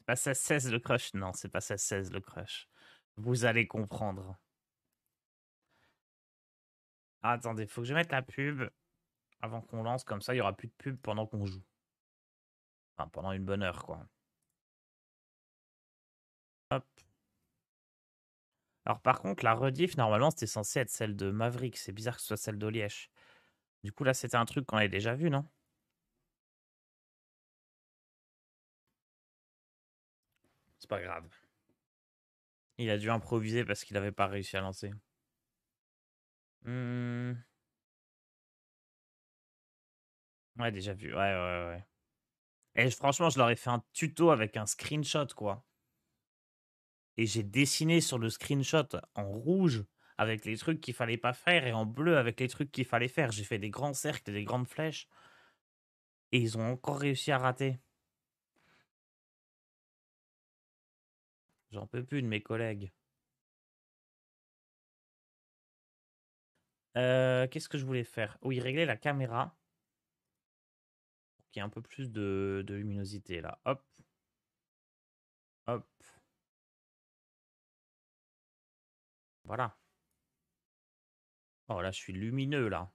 Pas 16-16 le crush. Non, c'est pas 16-16 le crush. Vous allez comprendre. Ah, attendez, faut que je mette la pub avant qu'on lance. Comme ça, il y aura plus de pub pendant qu'on joue. Enfin, pendant une bonne heure, quoi. Hop. Alors, par contre, la rediff, normalement, c'était censé être celle de Maverick. C'est bizarre que ce soit celle d'Olièche. Du coup, là, c'était un truc qu'on avait déjà vu, non? C'est pas grave. Il a dû improviser parce qu'il avait pas réussi à lancer. Ouais, déjà vu. Ouais, ouais, ouais. Et franchement, je leur ai fait un tuto avec un screenshot, quoi. Et j'ai dessiné sur le screenshot en rouge avec les trucs qu'il fallait pas faire et en bleu avec les trucs qu'il fallait faire. J'ai fait des grands cercles et des grandes flèches. Et ils ont encore réussi à rater. J'en peux plus de mes collègues. Qu'est-ce que je voulais faire? Oui, régler la caméra. Pour qu'il y ait un peu plus de luminosité là. Hop. Hop. Voilà. Oh là, je suis lumineux là.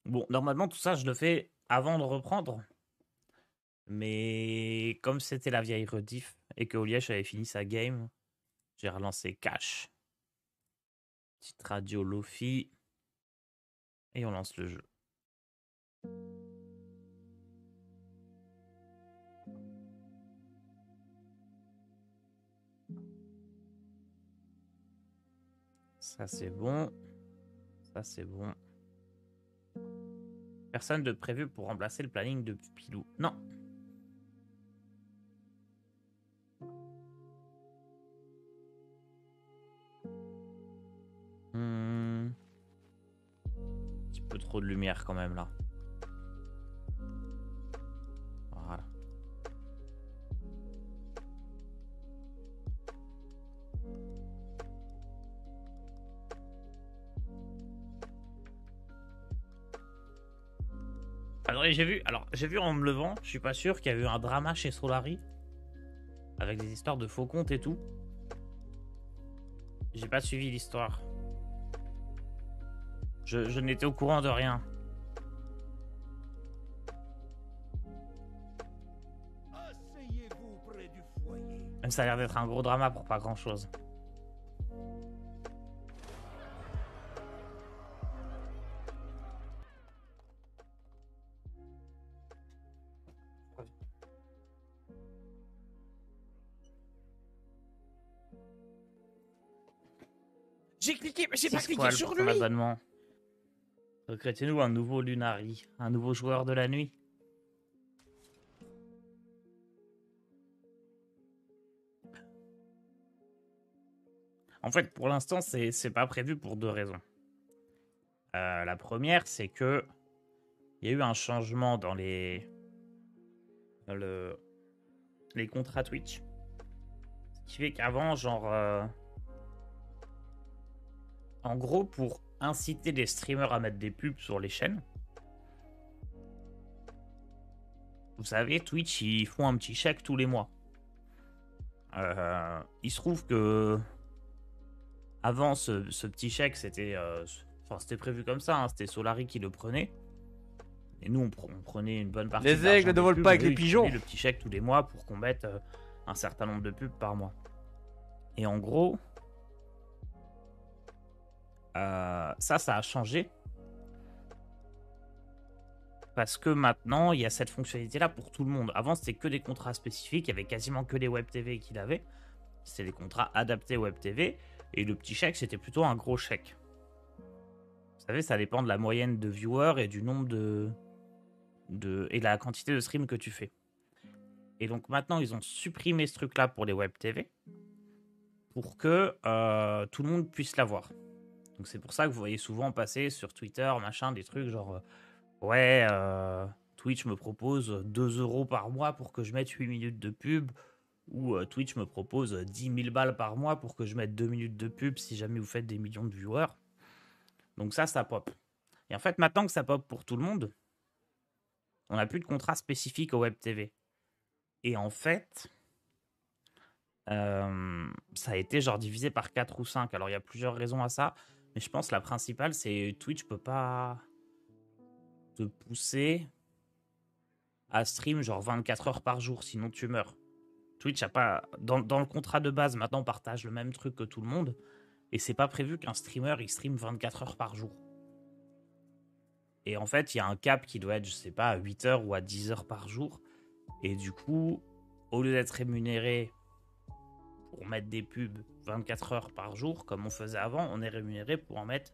Bon, normalement, tout ça, je le fais avant de reprendre. Mais comme c'était la vieille rediff et que Olièche avait fini sa game, j'ai relancé Cash. Petite radio Lofi. Et on lance le jeu. Ça, c'est bon. Ça, c'est bon. Personne de prévu pour remplacer le planning de Pilou. Non. Un petit peu trop de lumière quand même là. Voilà. Alors j'ai vu en me levant, je suis pas sûr qu'il y a eu un drama chez Solari avec des histoires de faux comptes et tout. J'ai pas suivi l'histoire. Je n'étais au courant de rien. Même ça a l'air d'être un gros drama pour pas grand chose. J'ai cliqué, mais j'ai pas Six cliqué poils sur pour ton lui. abonnement. Recrutez-nous un nouveau Lunari, un nouveau joueur de la nuit. En fait, pour l'instant, c'est pas prévu pour deux raisons. La première, c'est que il y a eu un changement dans les contrats Twitch. Ce qui fait qu'avant, genre, en gros, pour inciter les streamers à mettre des pubs sur les chaînes, vous savez, Twitch, ils font un petit chèque tous les mois. Il se trouve que avant, ce petit chèque, c'était prévu comme ça. Hein, c'était Solari qui le prenait. Et nous, on prenait une bonne partie de Les l'argent aigles ne des volent pubs, pas avec mais eux, les ils pigeons. prenaient le petit chèque tous les mois pour qu'on mette un certain nombre de pubs par mois. Et en gros, ça a changé. Parce que maintenant, il y a cette fonctionnalité-là pour tout le monde. Avant, c'était que des contrats spécifiques. Il y avait quasiment que les web TV qui l'avaient. C'était des contrats adaptés web TV. Et le petit chèque, c'était plutôt un gros chèque. Vous savez, ça dépend de la moyenne de viewers et du nombre et de la quantité de streams que tu fais. Et donc maintenant, ils ont supprimé ce truc-là pour les web TV pour que tout le monde puisse l'avoir. Donc c'est pour ça que vous voyez souvent passer sur Twitter, machin, des trucs genre ouais, Twitch me propose 2 euros par mois pour que je mette 8 minutes de pub, ou Twitch me propose 10 000 balles par mois pour que je mette 2 minutes de pub si jamais vous faites des millions de viewers. Donc ça pop. Et en fait, maintenant que ça pop pour tout le monde, on n'a plus de contrat spécifique au Web TV. Et en fait, ça a été genre divisé par 4 ou 5. Alors il y a plusieurs raisons à ça, mais je pense que la principale, c'est Twitch peut pas te pousser à stream genre 24 heures par jour, sinon tu meurs. Twitch a pas. Dans le contrat de base, maintenant on partage le même truc que tout le monde, et c'est pas prévu qu'un streamer il stream 24 heures par jour. Et en fait, il y a un cap qui doit être, je sais pas, à 8 heures ou à 10 heures par jour. Et du coup, au lieu d'être rémunéré pour mettre des pubs 24 heures par jour, comme on faisait avant, on est rémunéré pour en mettre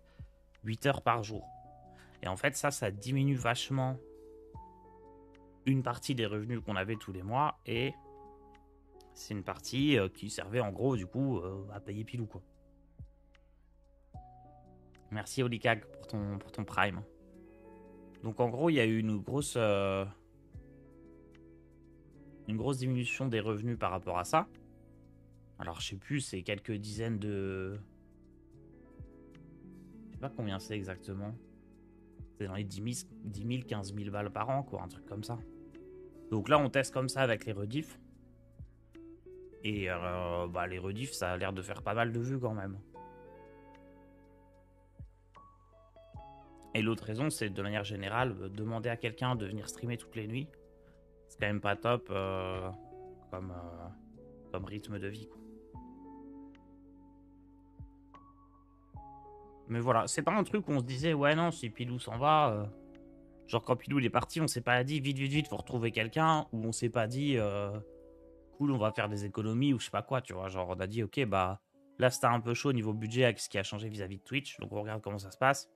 8 heures par jour. Et en fait, ça diminue vachement une partie des revenus qu'on avait tous les mois. Et c'est une partie qui servait en gros, du coup, à payer Pilou, quoi. Merci Olikag pour ton Prime. Donc en gros, il y a eu une grosse diminution des revenus par rapport à ça. Alors je sais plus, c'est quelques dizaines de... Je sais pas combien c'est exactement. C'est dans les 10 000, 15 000 balles par an, quoi, un truc comme ça. Donc là, on teste comme ça avec les rediffs. Et les rediffs, ça a l'air de faire pas mal de vues quand même. Et l'autre raison, c'est de manière générale, demander à quelqu'un de venir streamer toutes les nuits. C'est quand même pas top comme rythme de vie, quoi. Mais voilà, c'est pas un truc où on se disait, ouais, non, si Pilou s'en va. Genre, quand Pilou il est parti, on s'est pas dit, vite, vite, vite, faut retrouver quelqu'un. Ou on s'est pas dit, cool, on va faire des économies ou je sais pas quoi, tu vois. Genre, on a dit, ok, bah là, c'était un peu chaud au niveau budget avec ce qui a changé vis-à-vis de Twitch. Donc, on regarde comment ça se passe.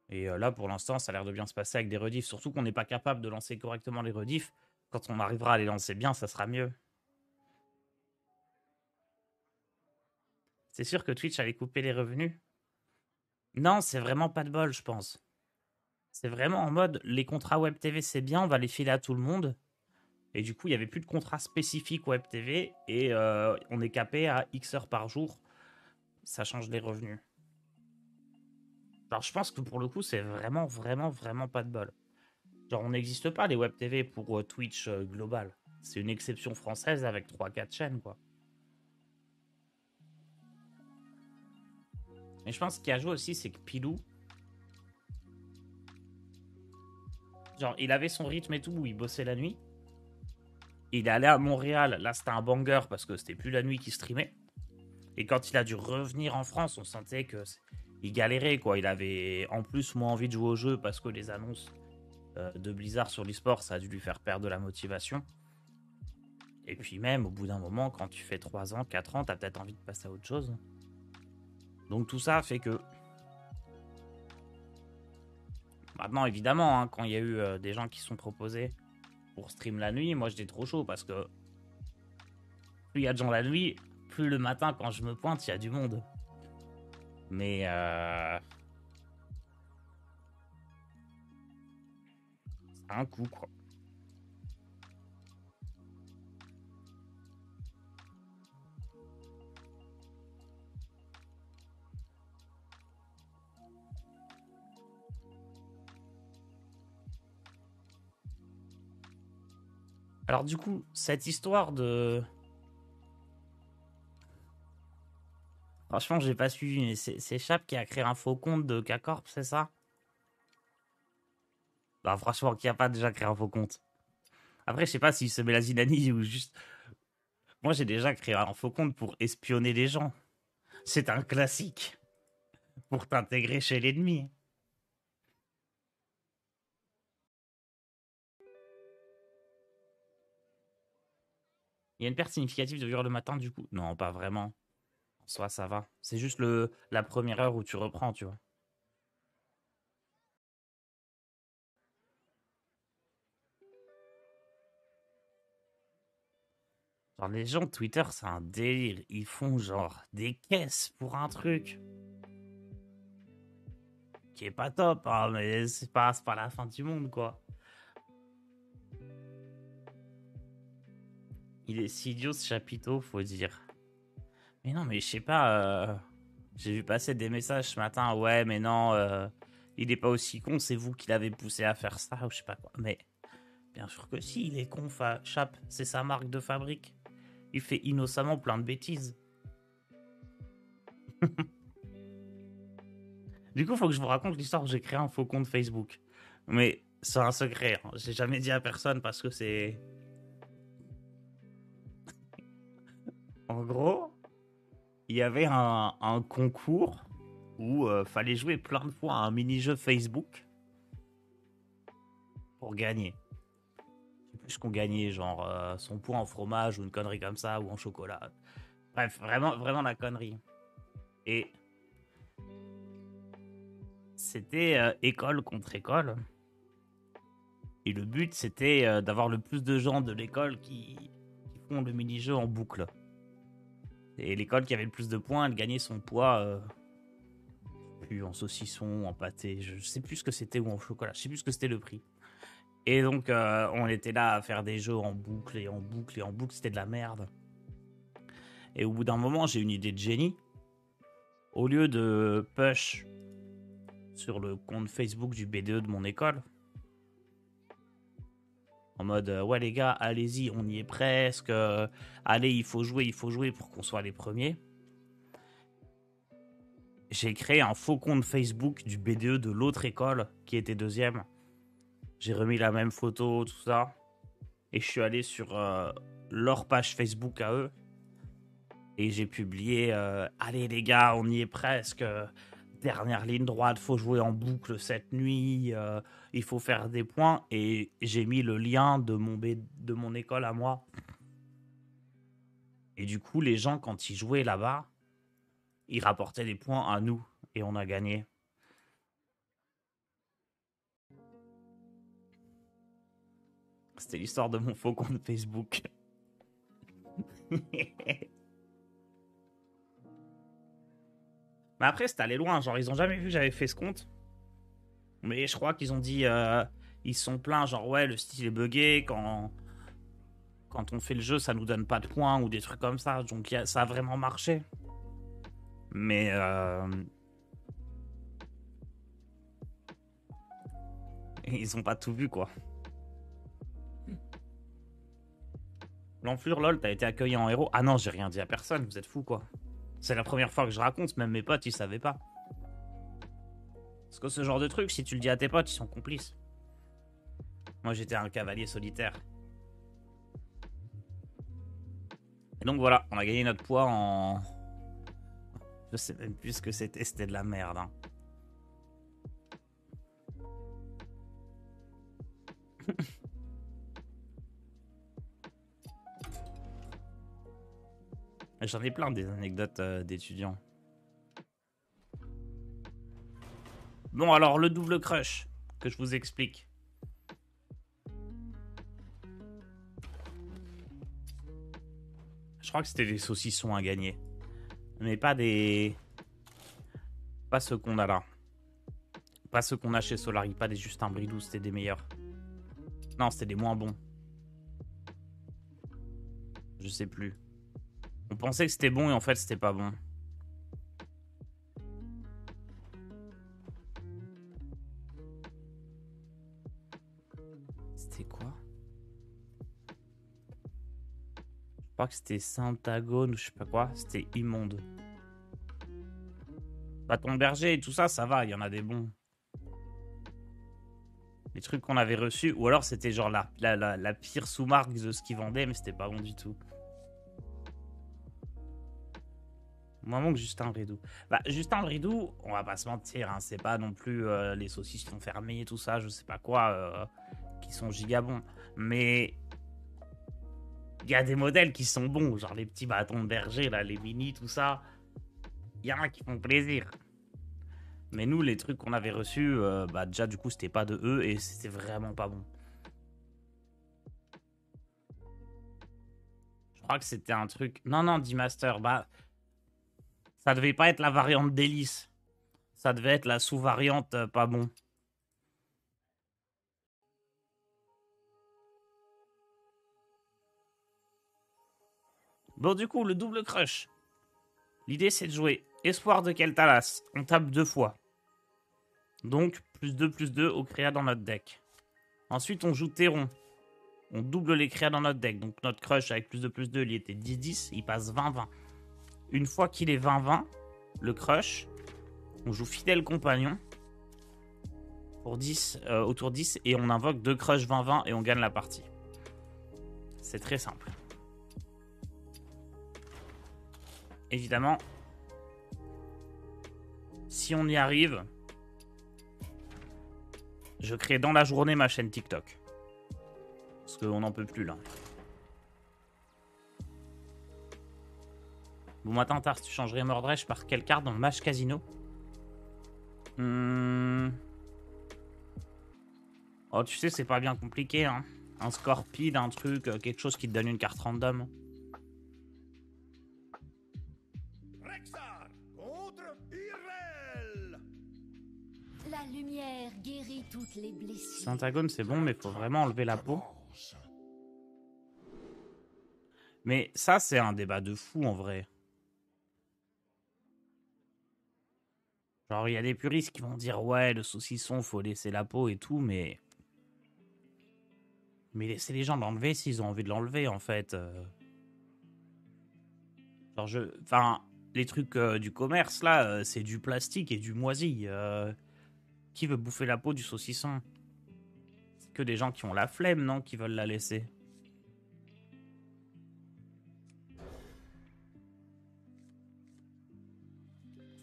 Et là, pour l'instant, ça a l'air de bien se passer avec des rediffs. Surtout qu'on n'est pas capable de lancer correctement les rediffs. Quand on arrivera à les lancer bien, ça sera mieux. C'est sûr que Twitch allait couper les revenus? Non, c'est vraiment pas de bol, je pense. C'est vraiment en mode, les contrats Web TV, c'est bien, on va les filer à tout le monde. Et du coup, il n'y avait plus de contrat spécifique Web TV. Et on est capé à X heures par jour. Ça change les revenus. Alors, je pense que pour le coup, c'est vraiment, vraiment, vraiment pas de bol. Genre, on n'existe pas les Web TV pour Twitch global. C'est une exception française avec 3-4 chaînes, quoi. Mais je pense qu'il y a joué aussi, c'est que Pilou, genre, il avait son rythme et tout, où il bossait la nuit. Il est allé à Montréal, là c'était un banger parce que c'était plus la nuit qu'il streamait. Et quand il a dû revenir en France, on sentait que il galérait, quoi. Il avait en plus moins envie de jouer au jeu parce que les annonces de Blizzard sur l'e-sport, ça a dû lui faire perdre de la motivation. Et puis même, au bout d'un moment, quand tu fais 3 ans, 4 ans, t'as peut-être envie de passer à autre chose. Donc tout ça fait que... Maintenant, évidemment, hein, quand il y a eu des gens qui se sont proposés pour stream la nuit, moi j'étais trop chaud parce que plus il y a de gens la nuit, plus le matin quand je me pointe, il y a du monde. Mais c'est un coup, quoi. Alors du coup, cette histoire de... Franchement, j'ai pas suivi, mais c'est Chap qui a créé un faux compte de K-Corp, c'est ça? Bah franchement, qui a pas déjà créé un faux compte? Après, je sais pas s'il se met la zinanie ou juste... Moi, j'ai déjà créé un faux compte pour espionner les gens. C'est un classique. Pour t'intégrer chez l'ennemi. Il y a une perte significative de viewers le matin, du coup? Non, pas vraiment. En soi, ça va. C'est juste la première heure où tu reprends, tu vois. Genre, les gens de Twitter, c'est un délire. Ils font genre des caisses pour un truc qui est pas top, hein, mais c'est pas la fin du monde, quoi. Il est si idiot, ce chapiteau, faut dire. Mais non, mais je sais pas. J'ai vu passer des messages ce matin. Ouais, mais non, il est pas aussi con, c'est vous qui l'avez poussé à faire ça, ou je sais pas quoi. Mais Bien sûr que si, il est con, Chap, c'est sa marque de fabrique. Il fait innocemment plein de bêtises. Du coup, faut que je vous raconte l'histoire où j'ai créé un faux compte Facebook. Mais c'est un secret, hein. J'ai jamais dit à personne parce que c'est... En gros, il y avait un concours où fallait jouer plein de fois à un mini-jeu Facebook pour gagner. Je sais plus ce qu'on gagnait, genre son point en fromage ou une connerie comme ça, ou en chocolat. Bref, vraiment, vraiment la connerie. Et c'était école contre école. Et le but, c'était d'avoir le plus de gens de l'école qui font le mini-jeu en boucle. Et l'école qui avait le plus de points, elle gagnait son poids plus en saucisson, en pâté, je sais plus ce que c'était, ou en chocolat, je sais plus ce que c'était le prix. Et donc, on était là à faire des jeux en boucle et en boucle et en boucle, c'était de la merde. Et au bout d'un moment, j'ai une idée de génie. Au lieu de push sur le compte Facebook du BDE de mon école, en mode, ouais les gars, allez-y, on y est presque, allez, il faut jouer pour qu'on soit les premiers. J'ai créé un faux compte Facebook du BDE de l'autre école, qui était deuxième. J'ai remis la même photo, tout ça. Et je suis allé sur leur page Facebook à eux. Et j'ai publié, allez les gars, on y est presque. Dernière ligne droite, faut jouer en boucle cette nuit. Il faut faire des points. Et j'ai mis le lien de mon école à moi. Et du coup, les gens, quand ils jouaient là-bas, ils rapportaient des points à nous. Et on a gagné. C'était l'histoire de mon faux compte Facebook. Mais après, c'est allé loin. Genre, ils ont jamais vu que j'avais fait ce compte. Mais je crois qu'ils ont dit... ils sont pleins, genre, ouais, le style est buggé. Quand on fait le jeu, ça nous donne pas de points ou des trucs comme ça. Donc, ça a vraiment marché. Mais... ils ont pas tout vu, quoi. L'enflure, lol, t'as été accueilli en héros. Ah non, j'ai rien dit à personne, vous êtes fous, quoi. C'est la première fois que je raconte, même mes potes, ils savaient pas. Parce que ce genre de truc, si tu le dis à tes potes, ils sont complices. Moi, j'étais un cavalier solitaire. Et donc voilà, on a gagné notre poids en... Je sais même plus ce que c'était de la merde, hein. J'en ai plein des anecdotes d'étudiants. Bon, alors, le double crush, que je vous explique. Je crois que c'était des saucissons à gagner. Mais pas des... Pas ceux qu'on a là. Pas ceux qu'on a chez Solari, pas des Justin Bridou, c'était des meilleurs. Non, c'était des moins bons. Je sais plus. On pensait que c'était bon et en fait c'était pas bon. C'était quoi? Je crois que c'était Saint-Agone ou je sais pas quoi. C'était immonde. Bâton berger et tout ça, ça va, il y en a des bons. Les trucs qu'on avait reçus, ou alors c'était genre la pire sous-marque de ce qu'ils vendaient, mais c'était pas bon du tout. Moins bon que Justin Bridou. Bah, Justin Bridou, on va pas se mentir, hein, c'est pas non plus les saucisses qui sont fermées et tout ça, je sais pas quoi, qui sont gigabons. Mais il y a des modèles qui sont bons, genre les petits bâtons de berger, là, les mini, tout ça. Il y en a qui font plaisir. Mais nous, les trucs qu'on avait reçus, bah déjà, du coup, c'était pas de eux et c'était vraiment pas bon. Je crois que c'était un truc... Non, D-Master, bah... Ça devait pas être la variante délice. Ça devait être la sous-variante pas bon. Bon, du coup, le double crush. L'idée, c'est de jouer Espoir de Keltalas. On tape 2 fois. Donc, +2/+2 au créa dans notre deck. Ensuite, on joue Théron. On double les créas dans notre deck. Donc notre crush avec +2/+2, il était 10-10. Il passe 20-20. Une fois qu'il est 20-20, le crush, on joue fidèle compagnon pour 10, autour 10 et on invoque 2 crush 20-20 et on gagne la partie. C'est très simple. Évidemment, si on y arrive, je crée dans la journée ma chaîne TikTok. Parce qu'on n'en peut plus là. Bon matin, Tars, tu changerais Mordresh par quelle carte dans le match casino? Oh, tu sais, c'est pas bien compliqué, hein. Un Scorpide, un truc, quelque chose qui te donne une carte random. Rexxar contre Irel. La lumière guérit toutes les blessures. Syntagone, c'est bon, mais faut vraiment enlever la peau. Mais ça, c'est un débat de fou, en vrai. Genre, il y a des puristes qui vont dire, ouais, le saucisson, faut laisser la peau et tout, mais... Mais laissez les gens l'enlever s'ils ont envie de l'enlever, en fait. Genre, Enfin, les trucs du commerce, là, c'est du plastique et du moisi. Qui veut bouffer la peau du saucisson? C'est que des gens qui ont la flemme, non, qui veulent la laisser.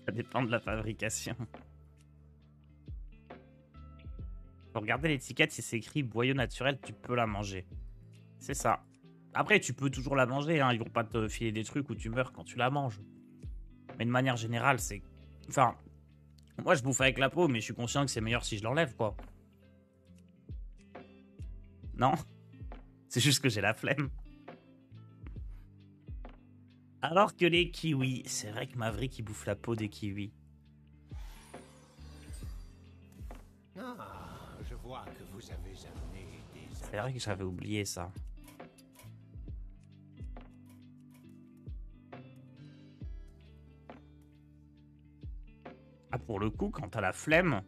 Ça dépend de la fabrication. Faut regarder l'étiquette, si c'est écrit boyau naturel, tu peux la manger. C'est ça. Après, tu peux toujours la manger, hein. Ils vont pas te filer des trucs où tu meurs quand tu la manges. Mais de manière générale, c'est... Enfin, moi je bouffe avec la peau, mais je suis conscient que c'est meilleur si je l'enlève, quoi. Non? C'est juste que j'ai la flemme. Alors que les kiwis, c'est vrai que Maverick il bouffe la peau des kiwis. Ah, je vois que vous avez amené des... C'est vrai que j'avais oublié ça. Ah, pour le coup, quand t'as la flemme,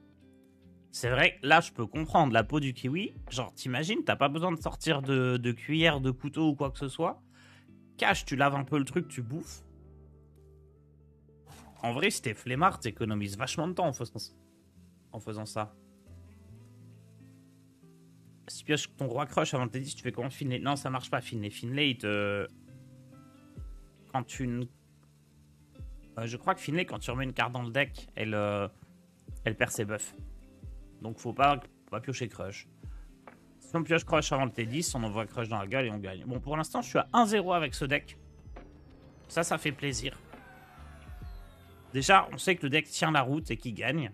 c'est vrai que là je peux comprendre la peau du kiwi. Genre, t'imagines, t'as pas besoin de sortir de cuillère, de couteau ou quoi que ce soit. Cache, tu laves un peu le truc, tu bouffes. En vrai, si t'es flemmard, t'économises vachement de temps en faisant ça. Si tu pioches ton roi crush avant de te dire, tu fais comment Finlay? Non, ça marche pas, Finlay. Finlay, il te... Quand tu... je crois que Finlay, quand tu remets une carte dans le deck, elle perd ses buffs. Donc faut pas piocher crush. Si on pioche crush avant le T10, on envoie crush dans la gueule et on gagne. Bon, pour l'instant, je suis à 1-0 avec ce deck. Ça fait plaisir. Déjà, on sait que le deck tient la route et qu'il gagne.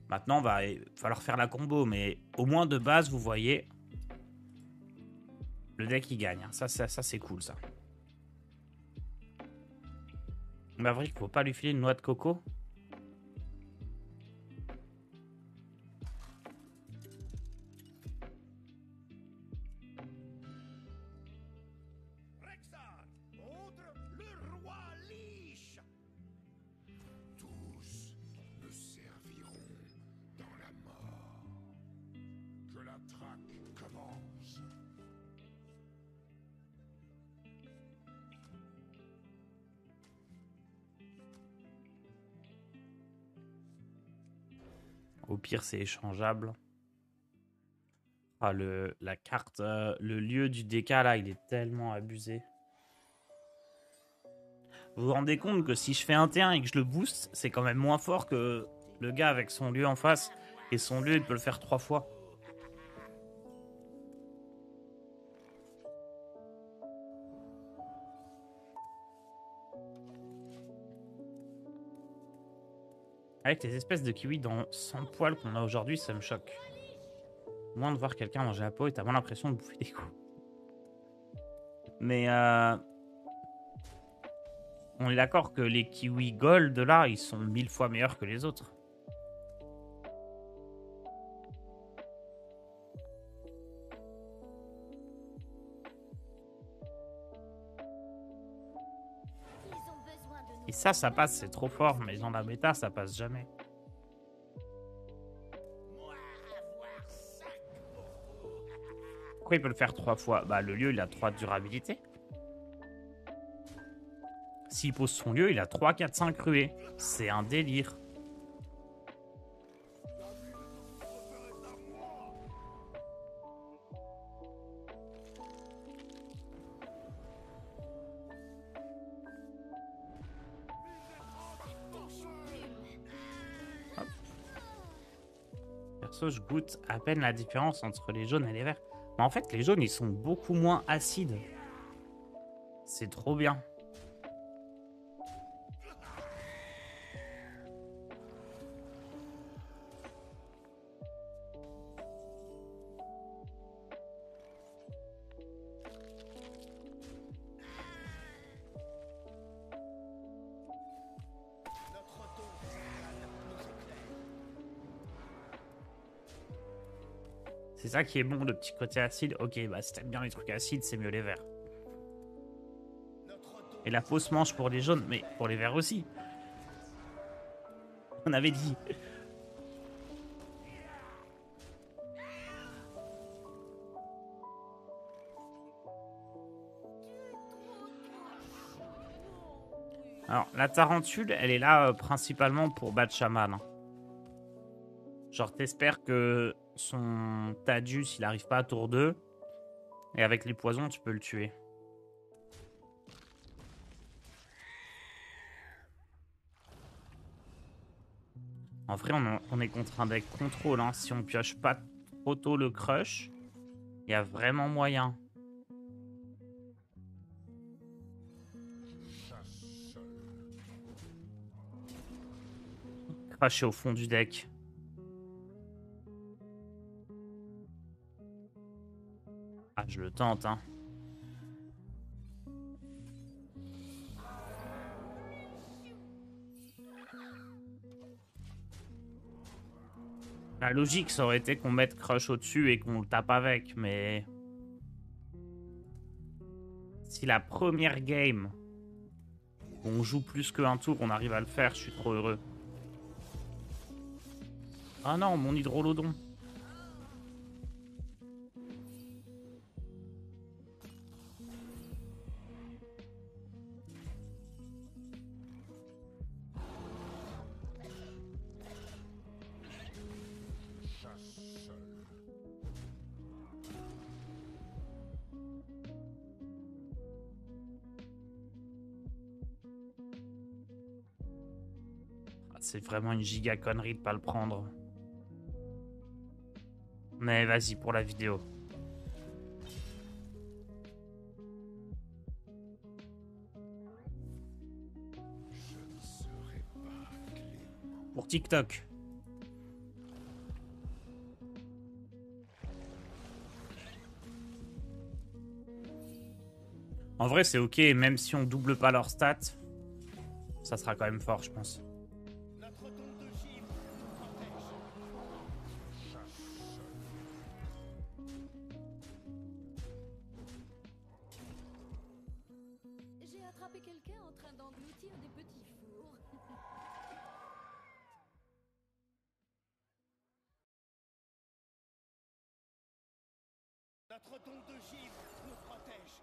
Maintenant, il va falloir faire la combo, mais au moins de base, vous voyez, le deck il gagne. Ça c'est cool, ça. Maverick, faut pas lui filer une noix de coco. Rexxar contre le roi Lich. Tous me serviront dans la mort. Que la traque commence. Au pire, c'est échangeable. Ah, la carte, le lieu du DK, là, il est tellement abusé. Vous vous rendez compte que si je fais un T1 et que je le booste, c'est quand même moins fort que le gars avec son lieu en face. Et son lieu, il peut le faire 3 fois. Avec les espèces de kiwis dans 100 poils qu'on a aujourd'hui, ça me choque. Moins de voir quelqu'un manger la peau et t'as moins l'impression de bouffer des coups. Mais on est d'accord que les kiwis gold là, ils sont 1000 fois meilleurs que les autres. Et ça passe, c'est trop fort, mais dans la méta, ça passe jamais. Pourquoi il peut le faire 3 fois? Bah, le lieu, il a 3 de durabilité. S'il pose son lieu, il a 3, 4, 5 ruées. C'est un délire. Perso, je goûte à peine la différence entre les jaunes et les verts. Mais en fait, les jaunes, ils sont beaucoup moins acides. C'est trop bien. C'est ça qui est bon, le petit côté acide. Ok, bah si t'aimes bien les trucs acides, c'est mieux les verts. Et la fausse manche pour les jaunes, mais pour les verts aussi. On avait dit. Alors, la tarentule, elle est là principalement pour battre chaman. Hein. Genre, t'espères que son Tadius, il arrive pas à tour 2. Et avec les poisons, tu peux le tuer. En vrai, on est contre un deck contrôle. Hein. Si on pioche pas trop tôt le crush, il y a vraiment moyen. Crush est au fond du deck. Ah, je le tente, hein. La logique, ça aurait été qu'on mette Crush au-dessus et qu'on le tape avec, mais... Si la première game, on joue plus qu'un tour, on arrive à le faire, je suis trop heureux. Ah non, mon hydrolodon. C'est vraiment une giga connerie de pas le prendre. Mais vas-y pour la vidéo. Pour TikTok. En vrai, c'est ok, même si on double pas leurs stats, ça sera quand même fort, je pense. J'ai attrapé quelqu'un en train d'engloutir des petits fours. Notre don de givre nous protège.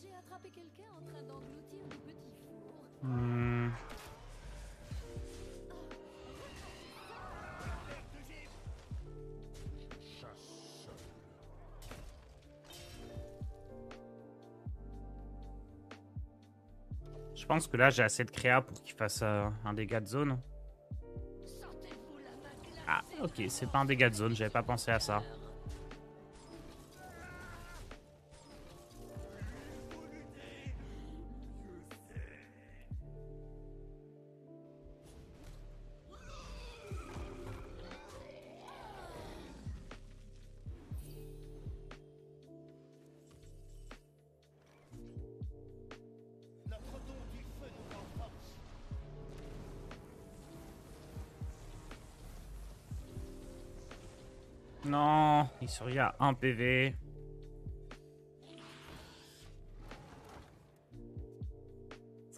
J'ai attrapé quelqu'un en train d'engloutir des petits fours. Je pense que là, j'ai assez de créa pour qu'il fasse un dégât de zone. Sortez-vous la main glacée. Ah, ok, c'est pas un dégât de zone, j'avais pas pensé à ça. Notre don du feu nous renforce. Non, il serait à 1 PV.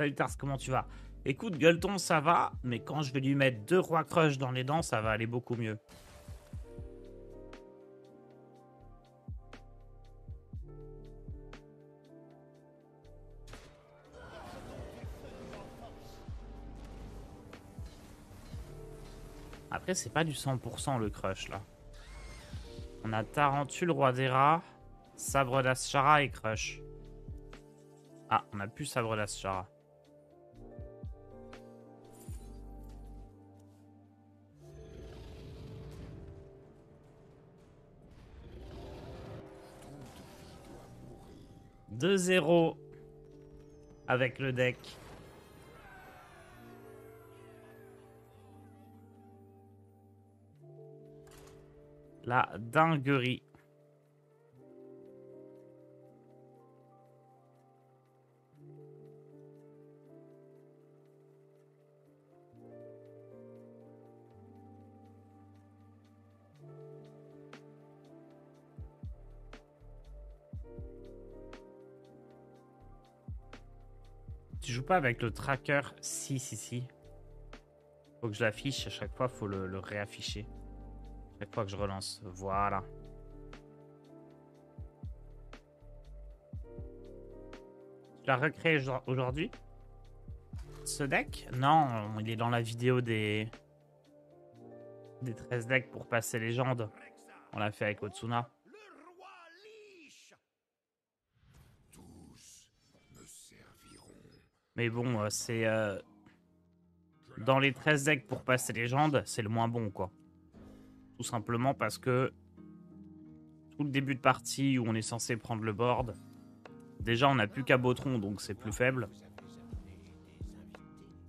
Salut Tars, comment tu vas? Écoute, Gueuleton, ça va, mais quand je vais lui mettre 2 rois crush dans les dents, ça va aller beaucoup mieux. Après, c'est pas du 100% le crush, là. On a Tarentule, Roi des Rats, Sabre d'Ashara et Crush. Ah, on a plus Sabre d'Ashara. « 2-0 avec le deck. La dinguerie. Tu joues pas avec le tracker? Si. Faut que je l'affiche à chaque fois, faut le réafficher. Chaque fois que je relance. Voilà. Tu l'as recréé aujourd'hui? Ce deck? Non, il est dans la vidéo des 13 decks pour passer légende. On l'a fait avec Otsuna. Le roi Lich. Tous me serviront. Mais bon, c'est... dans les 13 decks pour passer légende, c'est le moins bon, quoi. Tout simplement parce que tout le début de partie où on est censé prendre le board, déjà on n'a plus qu'à Botron, donc c'est plus faible.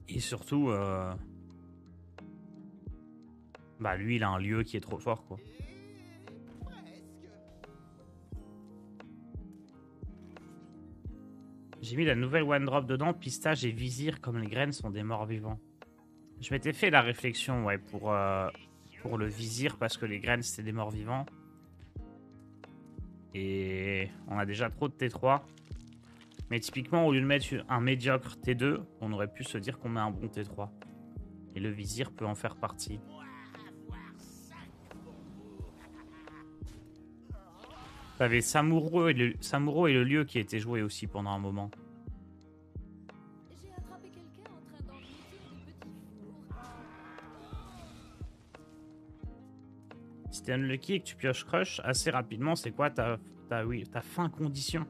Et surtout, bah lui il a un lieu qui est trop fort, quoi. J'ai mis la nouvelle one drop dedans, Pistache et Vizir comme les graines sont des morts vivants. Je m'étais fait la réflexion, ouais, pour le Vizir parce que les graines c'était des morts vivants. Et on a déjà trop de T3. Mais typiquement, au lieu de mettre un médiocre T2, on aurait pu se dire qu'on met un bon T3. Et le Vizir peut en faire partie. T'avais Samuro et le lieu qui était joué aussi pendant un moment. J'ai attrapé quelqu'un en train d'engloutir des petits fours. Si t'es unlucky et que tu pioches Crush assez rapidement, c'est quoi ta fin condition?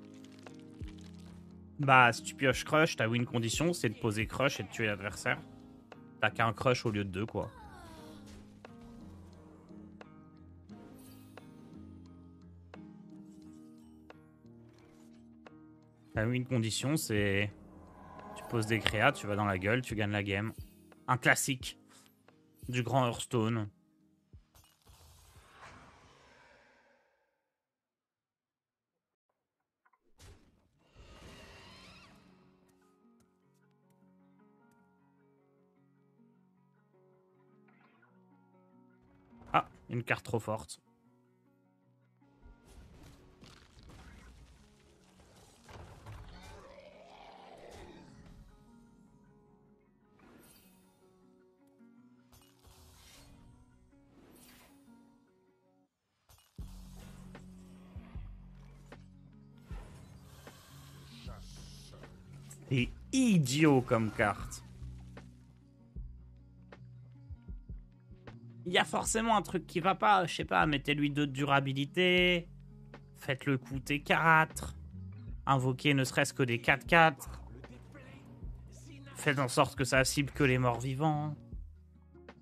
Bah, si tu pioches Crush, ta win condition, c'est de poser Crush et de tuer l'adversaire. T'as qu'un Crush au lieu de 2, quoi. Ta win condition, c'est... Tu poses des créas, tu vas dans la gueule, tu gagnes la game. Un classique du grand Hearthstone. Ah, une carte trop forte. C'est idiot comme carte. Il y a forcément un truc qui va pas. Je sais pas, mettez-lui 2 de durabilité. Faites-le coûter 4. Invoquez ne serait-ce que des 4-4. Faites en sorte que ça cible que les morts vivants.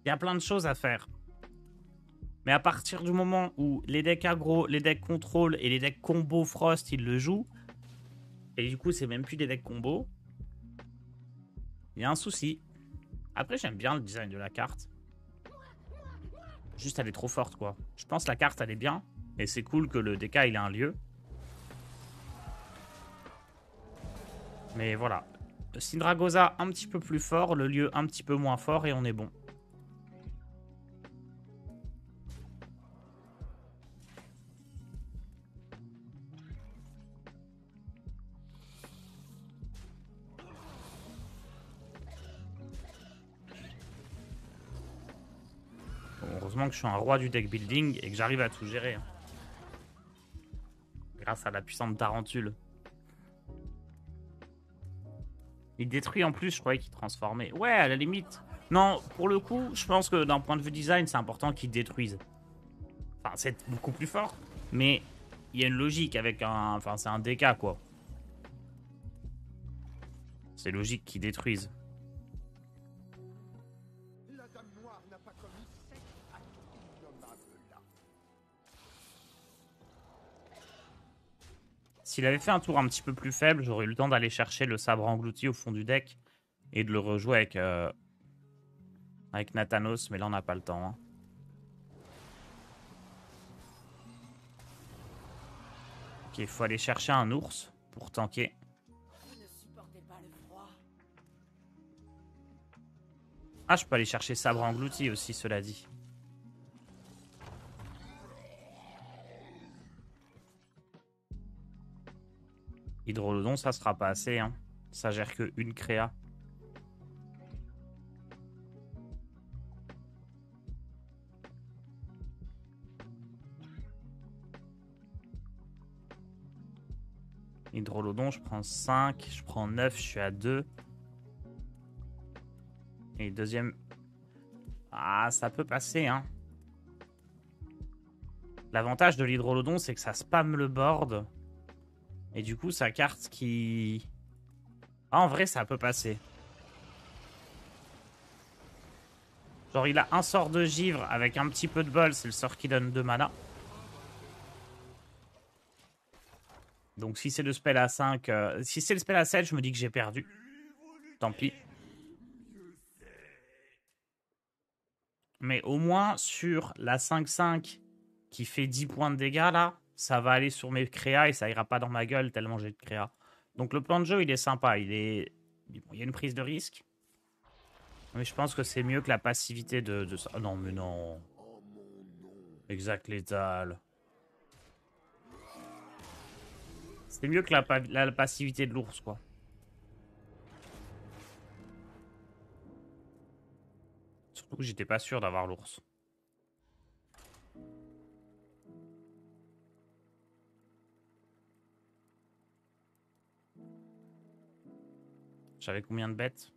Il y a plein de choses à faire. Mais à partir du moment où les decks aggro, les decks contrôle et les decks combo Frost, ils le jouent, et du coup, c'est même plus des decks combo, il y a un souci. Après, j'aime bien le design de la carte. Juste, elle est trop forte, quoi. Je pense que la carte, elle est bien. Et c'est cool que le DK, il a un lieu. Mais voilà. Syndragosa, un petit peu plus fort. Le lieu, un petit peu moins fort. Et on est bon. Heureusement que je suis un roi du deck building et que j'arrive à tout gérer. Hein. Grâce à la puissante tarentule. Il détruit en plus, je croyais qu'il transformait. Ouais, à la limite. Non, pour le coup, je pense que d'un point de vue design, c'est important qu'il détruise. Enfin, c'est beaucoup plus fort. Mais il y a une logique avec un... Enfin, c'est un DK, quoi. C'est logique qu'il détruise. La Dame Noire n'a pas commis cet acte innommable-là. S'il avait fait un tour un petit peu plus faible, j'aurais eu le temps d'aller chercher le sabre englouti au fond du deck et de le rejouer avec Nathanos, mais là on n'a pas le temps. Hein. Ok, il faut aller chercher un ours pour tanker. Vous ne supportez pas le froid. Ah, je peux aller chercher sabre englouti aussi, cela dit. Hydrolodon, ça sera pas assez. Hein. Ça gère que une créa. Hydrolodon, je prends 5, je prends 9, je suis à 2. Et deuxième... Ah, ça peut passer, hein. L'avantage de l'hydrolodon, c'est que ça spamme le board. Et du coup, sa carte qui... Ah, en vrai, ça peut passer. Genre, il a un sort de givre avec un petit peu de bol. C'est le sort qui donne 2 mana. Donc, si c'est le spell à 5... si c'est le spell à 7, je me dis que j'ai perdu. Tant pis. Mais au moins, sur la 5-5 qui fait 10 points de dégâts, là, ça va aller sur mes créas et ça ira pas dans ma gueule tellement j'ai de créas. Donc, le plan de jeu, il est sympa. Il y a une prise de risque. Mais je pense que c'est mieux que la passivité de ça. Oh non, mais non. Exact létal. C'est mieux que la passivité de l'ours, quoi. Surtout que j'étais pas sûr d'avoir l'ours. J'avais combien de bêtes?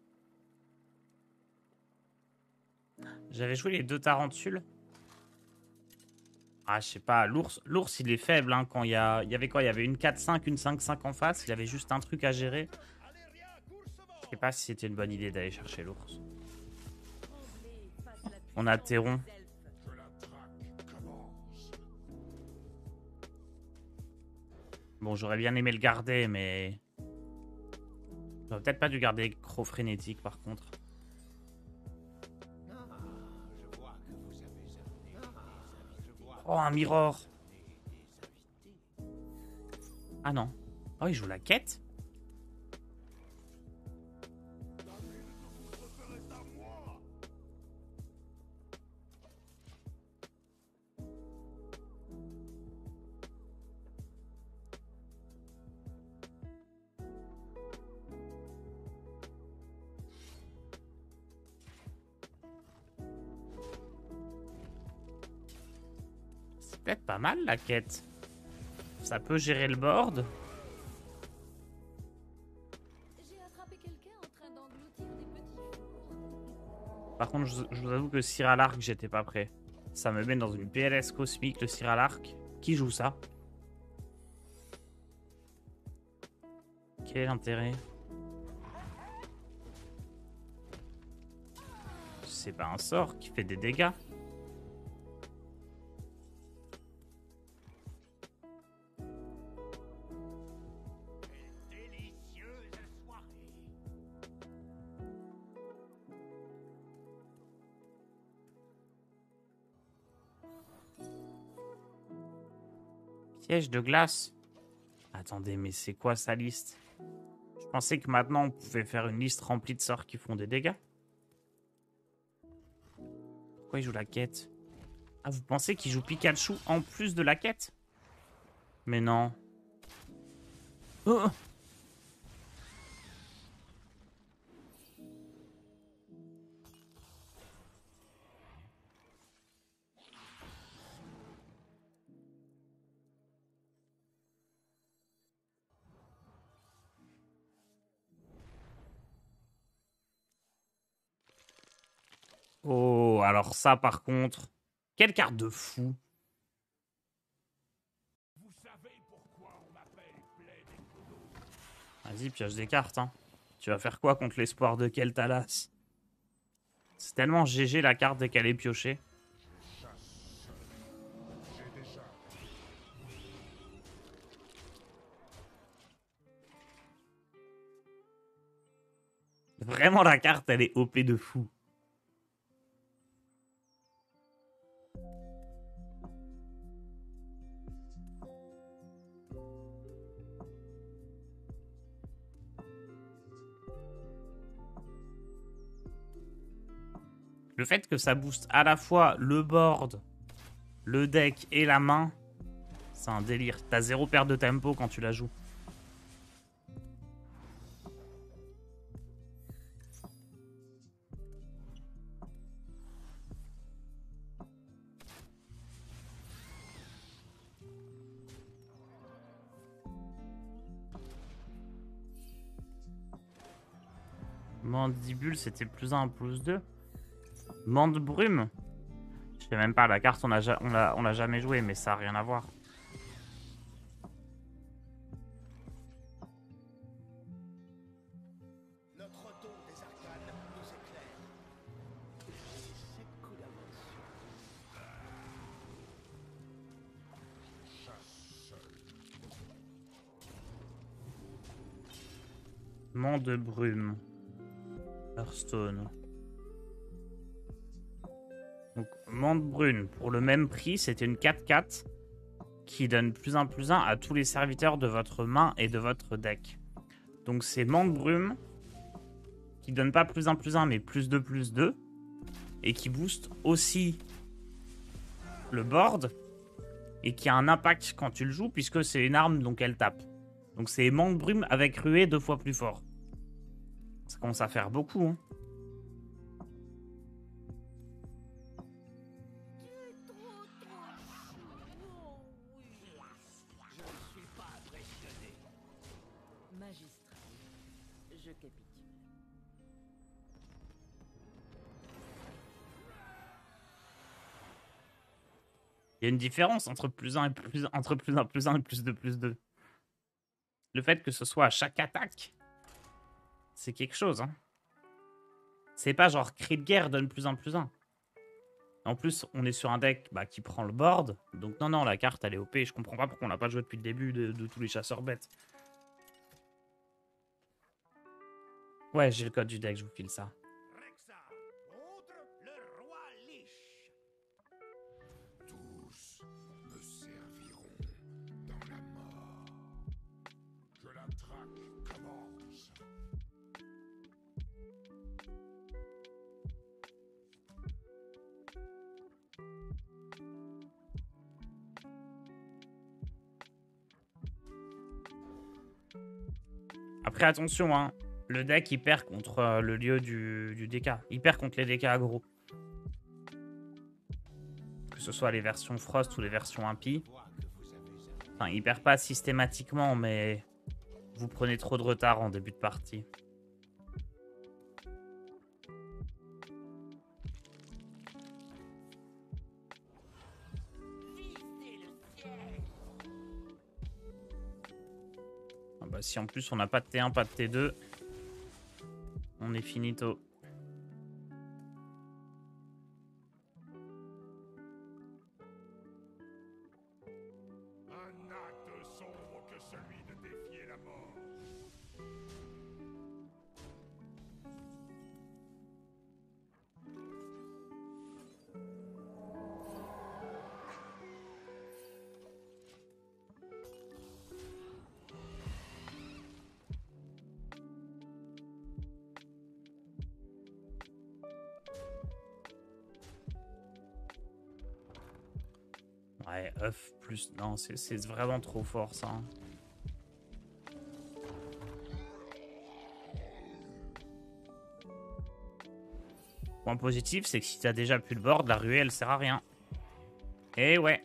J'avais joué les 2 tarentules. Ah, je sais pas. L'ours, il est faible. Hein, quand il y avait quoi? Il y avait une 4-5, une 5-5 en face. Il avait juste un truc à gérer. Je sais pas si c'était une bonne idée d'aller chercher l'ours. On a Théron. Bon, j'aurais bien aimé le garder, mais... J'aurais peut-être pas dû garder Croc frénétique, par contre. Oh, un mirror. Ah non. Oh, il joue la quête? Peut-être pas mal la quête. Ça peut gérer le board. J'ai attrapé quelqu'un en train d'engloutir des petits fours. Par contre, je vous avoue que Cyr à l'arc, j'étais pas prêt. Ça me met dans une PLS cosmique, le Cyr à l'arc. Qui joue ça? Quel est l'intérêt? C'est pas un sort qui fait des dégâts. Piège de glace. Attendez, mais c'est quoi sa liste? Je pensais que maintenant on pouvait faire une liste remplie de sorts qui font des dégâts. Pourquoi il joue la quête? Ah, vous pensez qu'il joue Pikachu en plus de la quête? Mais non. Oh! Oh, alors ça, par contre... Quelle carte de fou. Vas-y, pioche des cartes, hein. Tu vas faire quoi contre l'espoir de Keltalas? C'est tellement GG la carte dès qu'elle est piochée. Vraiment, la carte, elle est OP de fou. Le fait que ça booste à la fois le board, le deck et la main, c'est un délire. T'as 0 perte de tempo quand tu la joues. Mandibule, c'était +1, +2. Mande brume. Je sais même pas, la carte, on l'a jamais joué, mais ça a rien à voir. Notre don des arcanes nous éclaire. Cette coup d'avance. Mande brume. Hearthstone. Donc, Mande brune, pour le même prix, c'était une 4/4 qui donne +1/+1 à tous les serviteurs de votre main et de votre deck. Donc c'est Mande brume qui donne pas +1/+1 mais +2/+2 et qui booste aussi le board et qui a un impact quand tu le joues puisque c'est une arme donc elle tape. Donc c'est Mande brume avec ruée 2 fois plus fort. Ça commence à faire beaucoup, hein. Magistral. Je capitule. Il y a une différence entre +1 et entre +1/+1 et +2/+2. Le fait que ce soit à chaque attaque, c'est quelque chose, hein. C'est pas genre cri de guerre donne +1/+1. En plus, on est sur un deck qui prend le board. Donc non, la carte, elle est OP. Je comprends pas pourquoi on l'a pas joué depuis le début de tous les chasseurs bêtes. Ouais, j'ai le code du deck, je vous file ça. Rexa contre le roi Lich. Tous me serviront dans la mort. Que la traque commence. Après, attention, hein. Le deck, il perd contre le lieu du DK. Il perd contre les DK aggro. Que ce soit les versions Frost ou les versions Impie. Enfin, il perd pas systématiquement, mais vous prenez trop de retard en début de partie. Ah bah, si en plus on n'a pas de T1, pas de T2, on est finito. Un acte sombre que celui de défier la mort. Ouais, œuf plus... Non, c'est vraiment trop fort, ça. Point positif, c'est que si t'as déjà plus le board, la ruée, elle sert à rien. Eh ouais.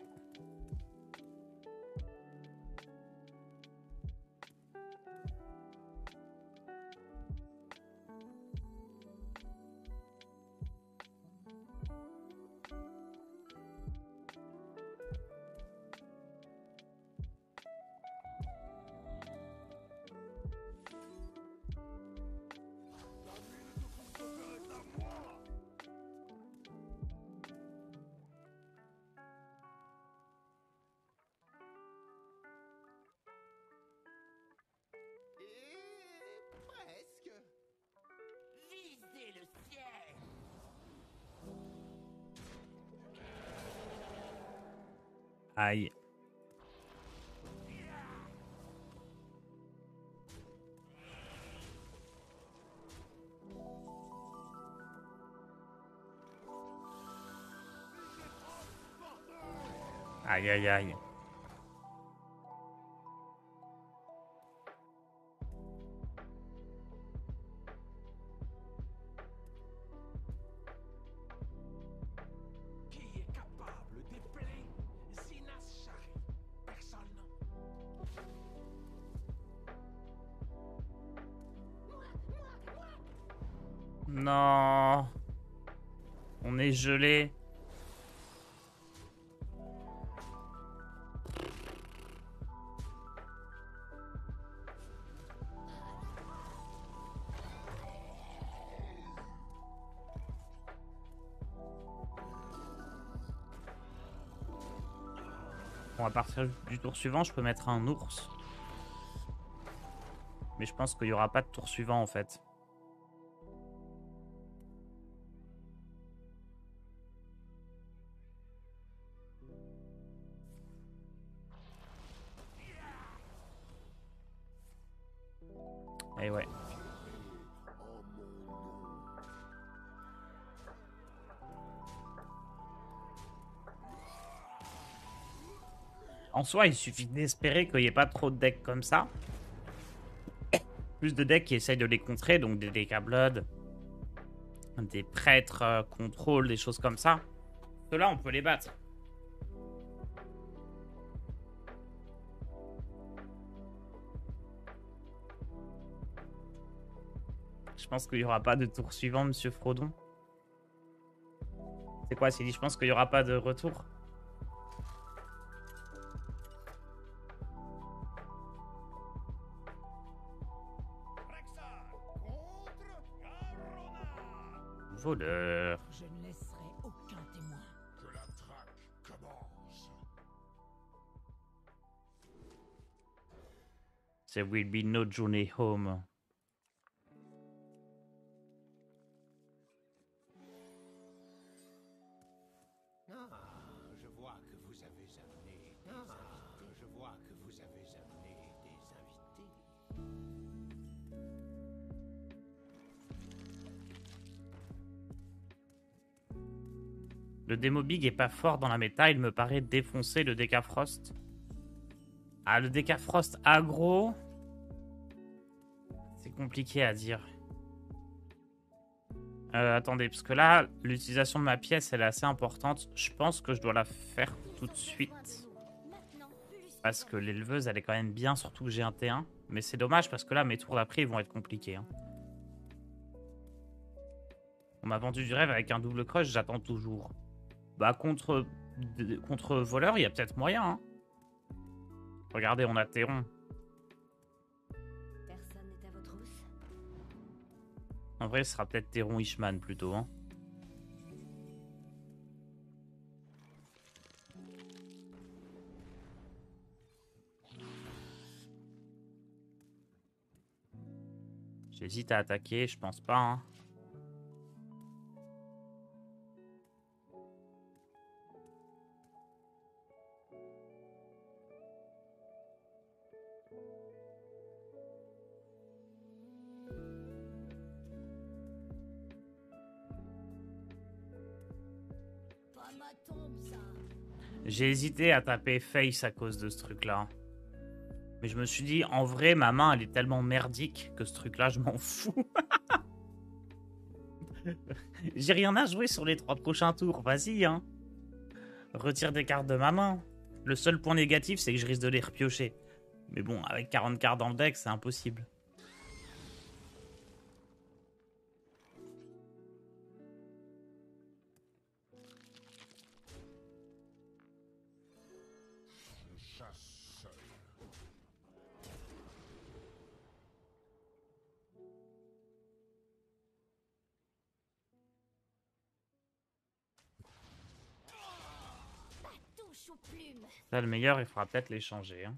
Aïe. Aïe, aïe, aïe. Qui est capable d'épeler Zinas Shari? Personne. Non. On est gelé. Bon, à partir du tour suivant, je peux mettre un ours. Mais je pense qu'il n'y aura pas de tour suivant en fait. Et ouais. En soi, il suffit d'espérer qu'il n'y ait pas trop de decks comme ça. Plus de decks qui essayent de les contrer, donc des decks à blood, des prêtres, contrôle, des choses comme ça. Ceux-là, on peut les battre. Je pense qu'il n'y aura pas de tour suivant, monsieur Frodon. C'est quoi, Sylvie? Je pense qu'il n'y aura pas de retour. Rexxar contre Garona. Voleur. Je ne laisserai aucun témoin. Que la traque commence. There will be no journey home. Je vois que vous avez amené des invités. Je vois que vous avez amené des invités. Le démo big est pas fort dans la méta, il me paraît défoncer le Decafrost. Ah, le Decafrost aggro. C'est compliqué à dire. Attendez, parce que là, l'utilisation de ma pièce, elle est assez importante. Je pense que je dois la faire tout de suite. Parce que l'éleveuse, elle est quand même bien, surtout que j'ai un T1. Mais c'est dommage, parce que là, mes tours d'après, ils vont être compliqués. Hein. On m'a vendu du rêve avec un double crush, j'attends toujours. Bah, contre voleur, il y a peut-être moyen. Hein. Regardez, on a Théron. Personne n'est à votre housse. En vrai, ce sera peut-être Théron Ishman plutôt. Hein. J'hésite à attaquer, je pense pas. Hein. Pas ma tombe, ça. J'ai hésité à taper Face à cause de ce truc-là. Mais je me suis dit, en vrai, ma main, elle est tellement merdique que ce truc-là, je m'en fous. J'ai rien à jouer sur les 3 prochains tours. Vas-y, hein. Retire des cartes de ma main. Le seul point négatif, c'est que je risque de les repiocher. Mais bon, avec 40 cartes dans le deck, c'est impossible. Je chasse seul. Touche aux plumes. Là, le meilleur, il faudra peut-être les changer. Hein.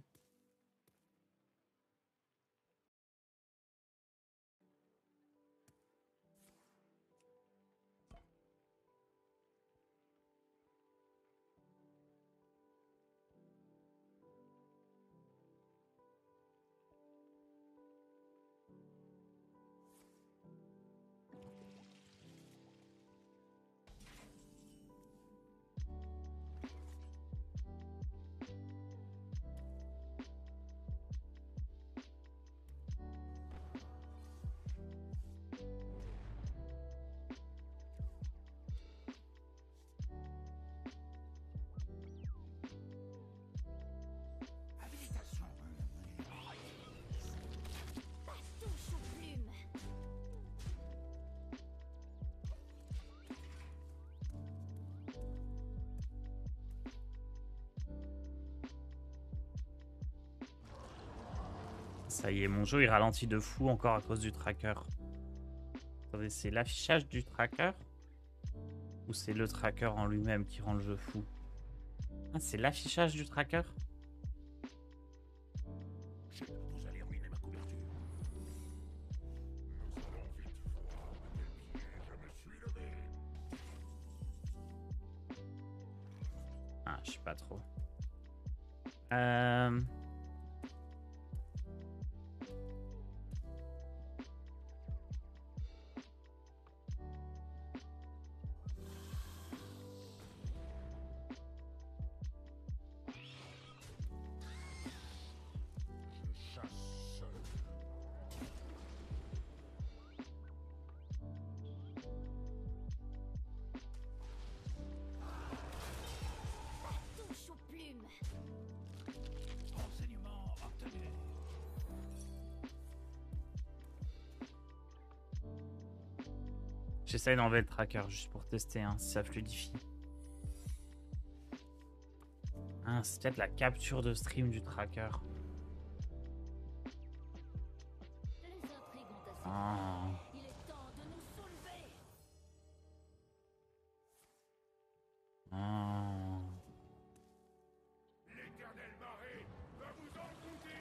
Ça y est, mon jeu il ralentit de fou encore à cause du tracker. Attendez, c'est l'affichage du tracker? Ou c'est le tracker en lui-même qui rend le jeu fou? Ah, c'est l'affichage du tracker? Vous allez ruiner ma couverture. Nous allons vite voir de quel pied je me suis levé. Ah, je sais pas trop. Je chasse seul. Touche aux plumes. Renseignement obtenu. J'essaye d'enlever le tracker juste pour tester hein, si ça fluidifie. Ah, c'est peut-être la capture de stream du tracker. Les intrigues ont assez. Ah. Il est temps de nous soulever. Ah. L'éternelle marée va vous engloutir.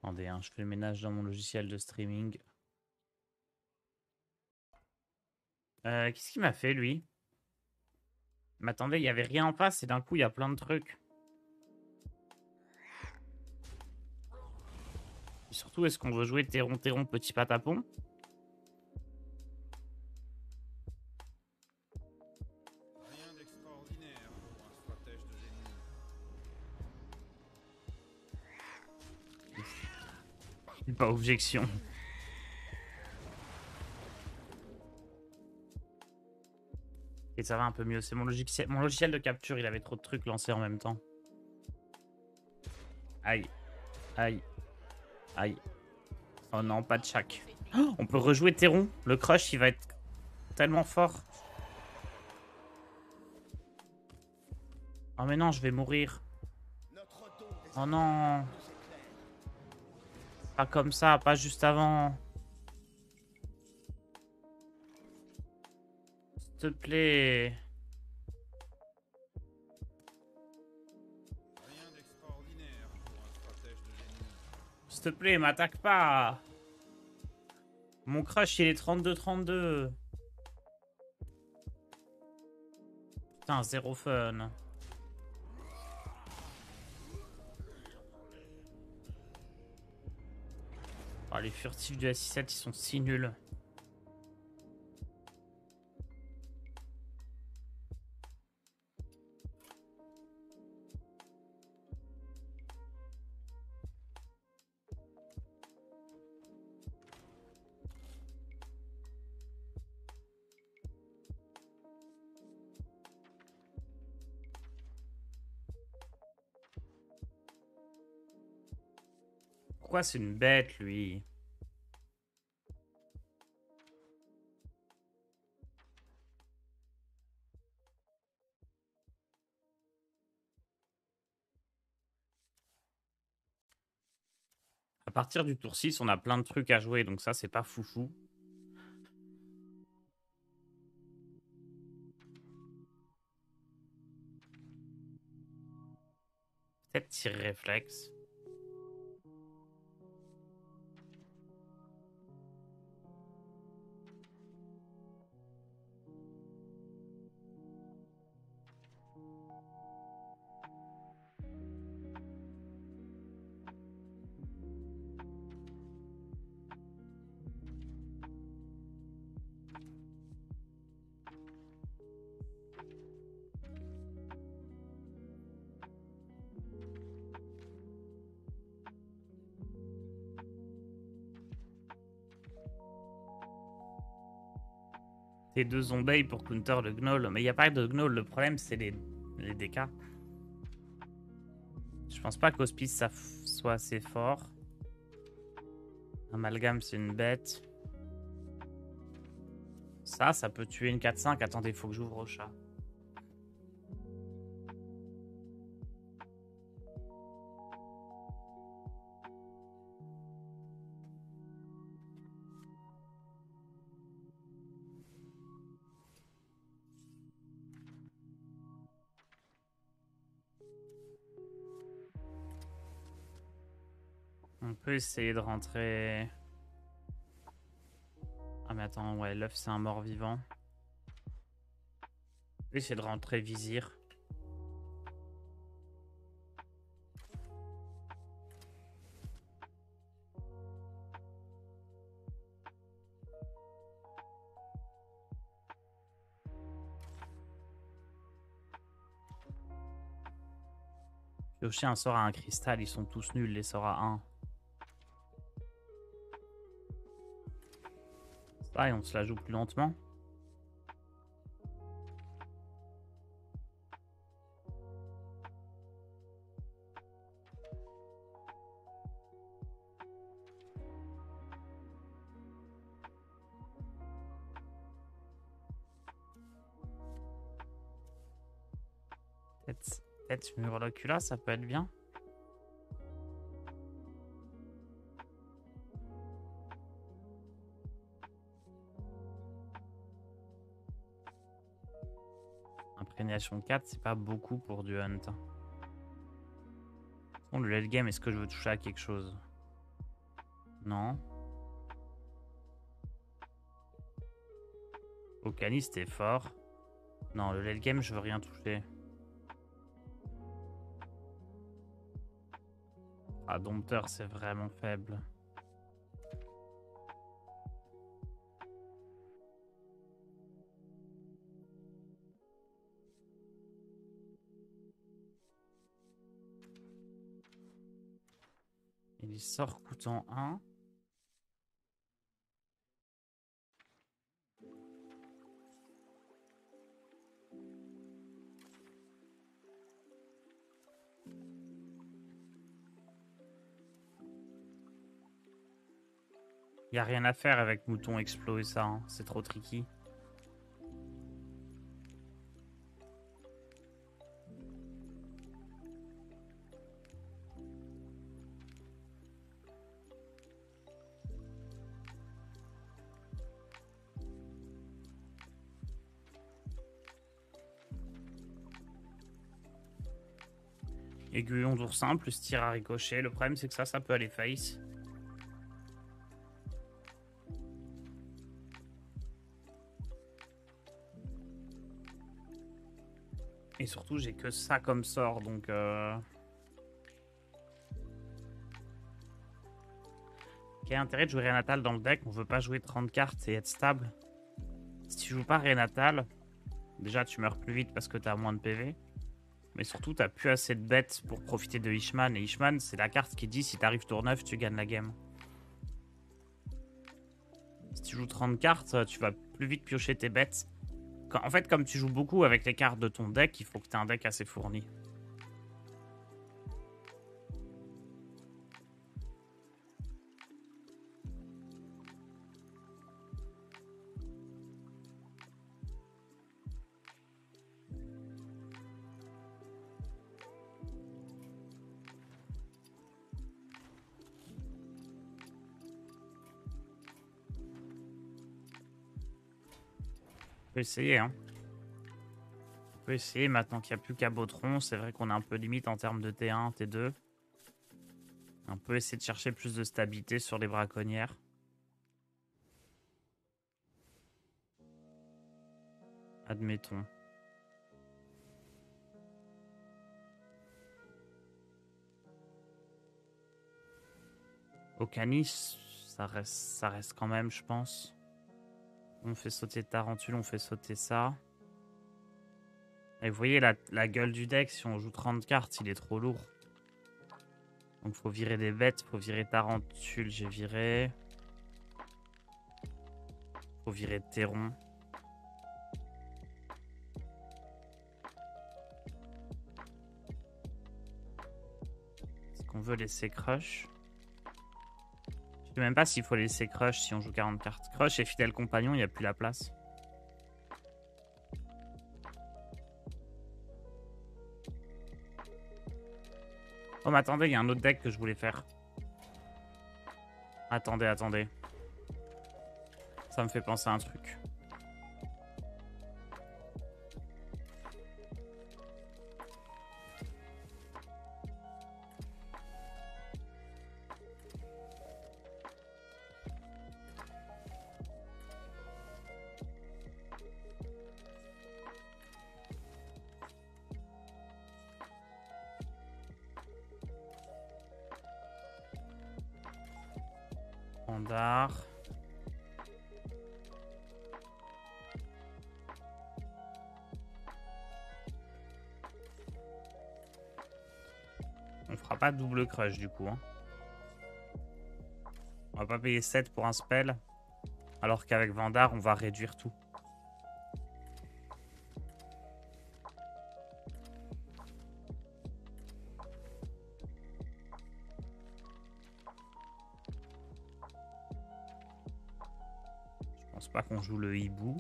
Attendez, hein, je fais le ménage dans mon logiciel de streaming. Qu'est-ce qu'il m'a fait, lui? Mais attendez, il n'y avait rien en face et d'un coup, il y a plein de trucs. Et surtout, est-ce qu'on veut jouer Terron Terron Petit Patapon? Rien d'extraordinaire pour un stratège de génie. Pas objection. Et ça va un peu mieux. C'est mon logiciel de capture, il avait trop de trucs lancés en même temps. Aïe. Aïe. Aïe. Oh non, pas de chac. Oh, on peut rejouer Terron. Le crush, il va être tellement fort. Oh mais non, je vais mourir. Oh non. Pas comme ça, pas juste avant. S'il te plaît. Rien d'extraordinaire pour un stratège de génie. S'il te plaît, m'attaque pas. Mon crush, il est 32-32. Putain, zéro fun. Oh, les furtifs du S67, ils sont si nuls. Pourquoi c'est une bête, lui? À partir du tour 6, on a plein de trucs à jouer, donc ça, c'est pas foufou. Peut-être tir réflexe. Et 2 zombies pour counter le gnoll. Mais il n'y a pas de gnoll, le problème c'est les DK. Je pense pas qu'Hospice ça soit assez fort. Amalgame c'est une bête. Ça peut tuer une 4-5. Attendez, faut que j'ouvre au chat. On peut essayer de rentrer... Ah mais attends, ouais, l'œuf c'est un mort-vivant. On peut essayer de rentrer vizir. Piocher un sort à un cristal, ils sont tous nuls, les sorts à 1. Ça, et on se la joue plus lentement. Peut-être Murlocula, ça peut être bien. Imprégnation 4, c'est pas beaucoup pour du hunt. Bon, le late game, est-ce que je veux toucher à quelque chose? Non. Ocaniste est fort. Non, le late game, je veux rien toucher. Ah, Dompteur, c'est vraiment faible. Il sort coûtant 1. Il n'y a rien à faire avec Mouton Explo et ça, hein. C'est trop tricky. Aiguillon d'oursin plus tir à ricochet. Le problème c'est que ça peut aller face. Et surtout j'ai que ça comme sort donc... Quel intérêt de jouer Rénatal dans le deck? On veut pas jouer 30 cartes et être stable. Si tu joues pas Rénatal, déjà tu meurs plus vite parce que t'as moins de PV. Mais surtout, t'as plus assez de bêtes pour profiter de Ishman. Et Ishman, c'est la carte qui dit si t'arrives tour 9, tu gagnes la game. Si tu joues 30 cartes, tu vas plus vite piocher tes bêtes. En fait, comme tu joues beaucoup avec les cartes de ton deck, il faut que tu aies un deck assez fourni. On peut essayer, hein. On peut essayer maintenant qu'il n'y a plus qu'à Botron. C'est vrai qu'on est un peu limite en termes de T1, T2. On peut essayer de chercher plus de stabilité sur les braconnières. Admettons. Ocanis, ça reste quand même, je pense. On fait sauter Tarentule, on fait sauter ça. Et vous voyez la gueule du deck, si on joue 30 cartes, il est trop lourd. Donc faut virer des bêtes, faut virer Tarentule, j'ai viré. Faut virer Théron. veut laisser crush. Je sais même pas s'il faut laisser crush si on joue 40 cartes. Crush et fidèle compagnon, il n'y a plus la place. Oh mais attendez, il y a un autre deck que je voulais faire. Attendez, attendez. Ça me fait penser à un truc. Standard. On fera pas double crush du coup. Hein. On va pas payer 7 pour un spell. Alors qu'avec Vandar, on va réduire tout. Je pense pas qu'on joue le hibou.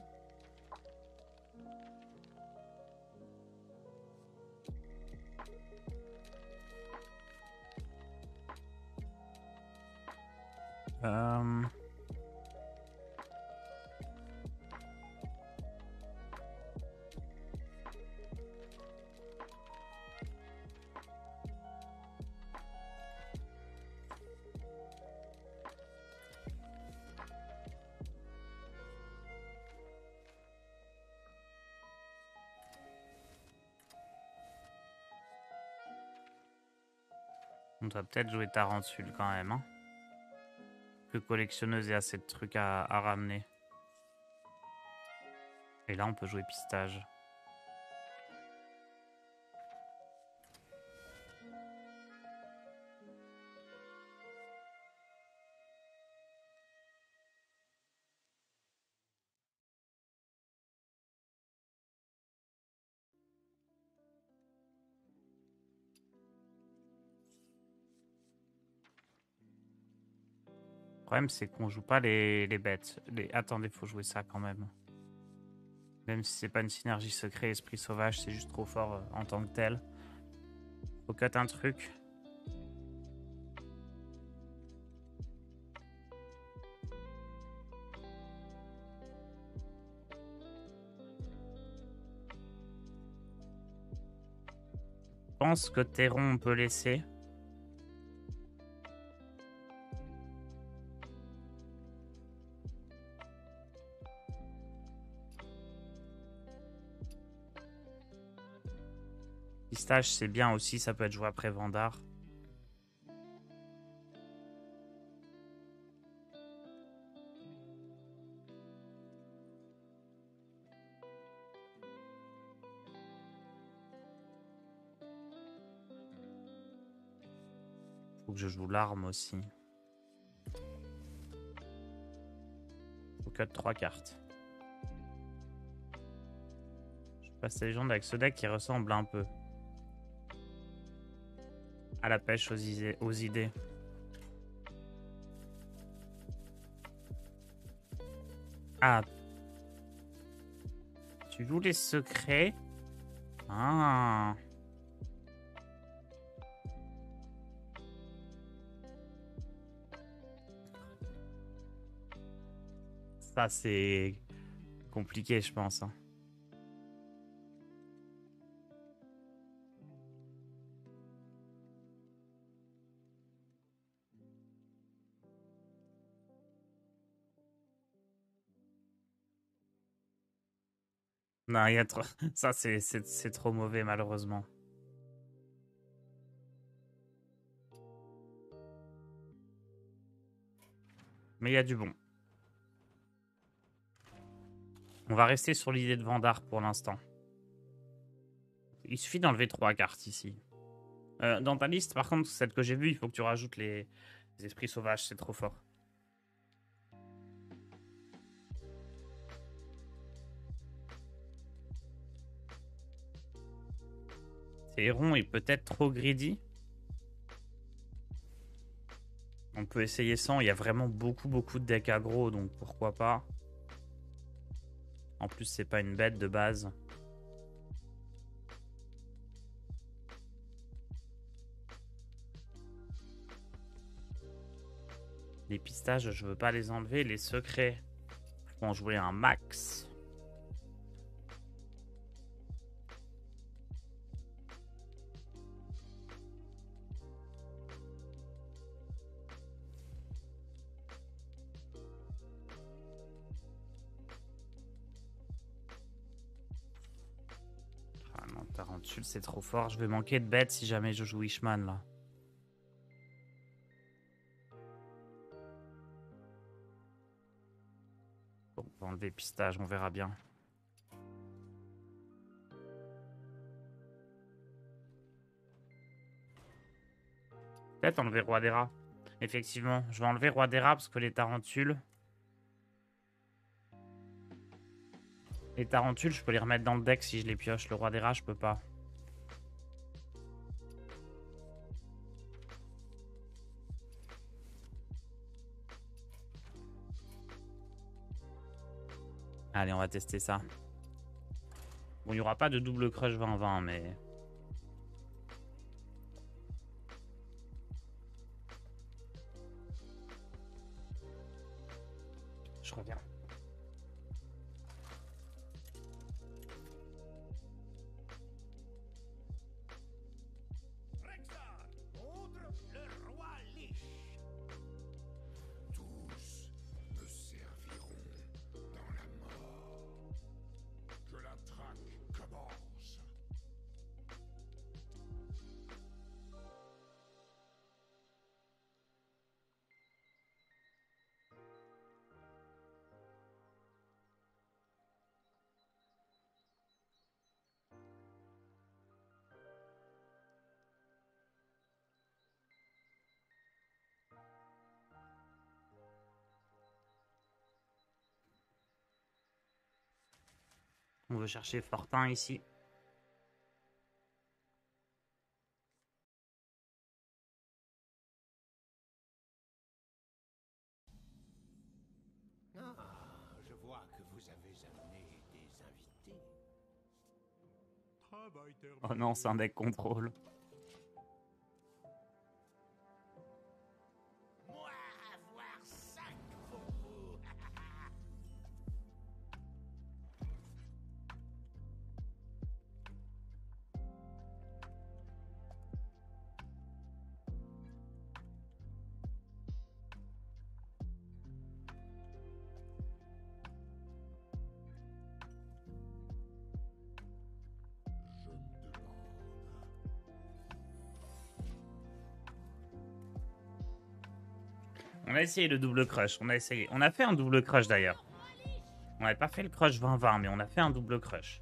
On doit peut-être jouer Tarantule quand même. Hein. Que collectionneuse et assez de trucs à ramener. Et là, on peut jouer Pistage. Le problème, c'est qu'on joue pas les bêtes. Attendez, faut jouer ça quand même. Même si c'est pas une synergie secret, esprit sauvage, c'est juste trop fort en tant que tel. Faut cut un truc. Je pense que Terron, on peut laisser. Pistache, c'est bien aussi, ça peut être joué après Vandar. Faut que je joue l'arme aussi. Faut cut 3 cartes. Je passe les légendes avec ce deck qui ressemble un peu à la pêche aux idées. Ah. Tu joues les secrets. Ah. Ça, c'est compliqué, je pense. Hein. Non, il y a trop... Ça, c'est trop mauvais, malheureusement. Mais il y a du bon. On va rester sur l'idée de Vandar pour l'instant. Il suffit d'enlever 3 cartes ici. Dans ta liste, par contre, celle que j'ai vue, il faut que tu rajoutes les esprits sauvages, c'est trop fort. Héron est peut-être trop greedy. peut essayer sans. Il y a vraiment beaucoup de decks aggro, donc pourquoi pas. En plus, c'est pas une bête de base. Les pistaches, je veux pas les enlever. Les secrets, faut en jouer un max. Ah non, Tarantule, c'est trop fort. Je vais manquer de bêtes si jamais je joue Ishman là. Bon, on va enlever pistache, on verra bien. Peut-être enlever Roi des Rats. Effectivement, je vais enlever Roi des Rats parce que les tarentules. Les tarentules, je peux les remettre dans le deck si je les pioche. Le Roi des Rats, je peux pas. Allez, on va tester ça. Bon, il n'y aura pas de double crush 20-20, mais... Je reviens. Rexar contre le roi Lich. Tous me serviront dans la mort. Que la traque commence. On veut chercher Fortin ici. Ah, je vois que vous avez amené des invités. Travail terminé. Oh non, c'est un deck contrôle. Moi avoir 5 pour vous. Je me demande. On a essayé le double crush. On a essayé. On a fait un double crush d'ailleurs. On n'avait pas fait le crush 20-20, mais on a fait un double crush.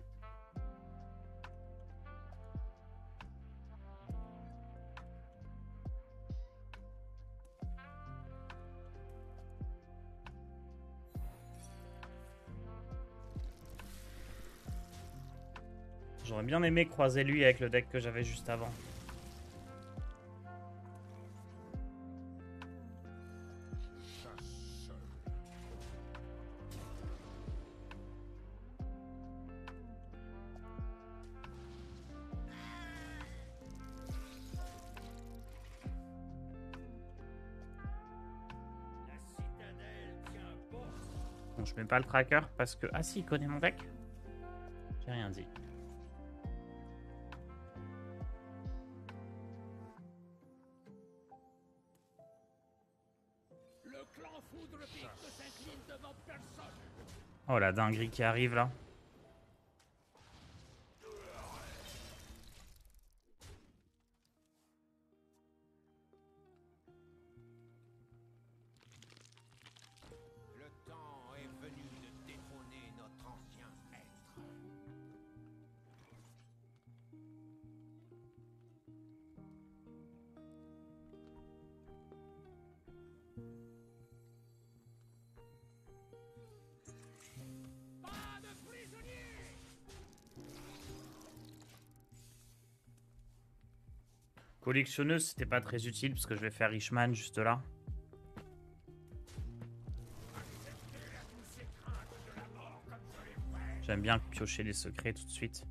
J'aurais bien aimé croiser lui avec le deck que j'avais juste avant. Chasse seul. La citadelle tient bon. Bon, je mets pas le tracker parce que... Ah si, il connaît mon deck. J'ai rien dit. Le clan Foudrepique ne s'incline devant personne. Oh la dinguerie qui arrive là. Le temps est venu de détrôner notre ancien maître. Pas de prisonniers. Collectionneuse, c'était pas très utile parce que je vais faire Ishman juste là. J'aime bien piocher les secrets tout de suite.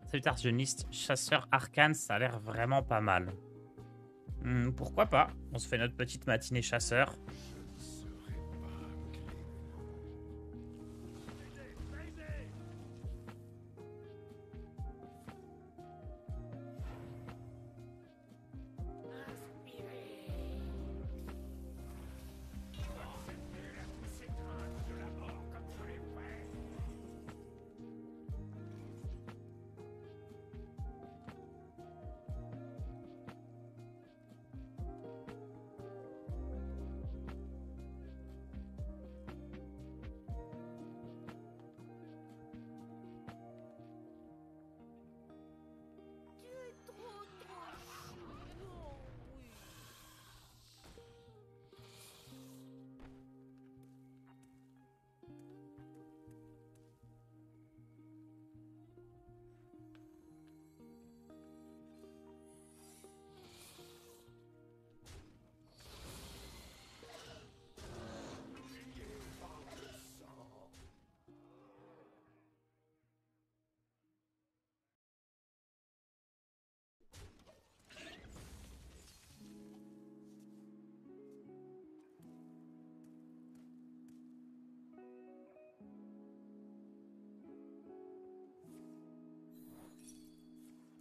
Salutationiste, chasseur arcane, ça a l'air vraiment pas mal. Pourquoi pas? On se fait notre petite matinée chasseur.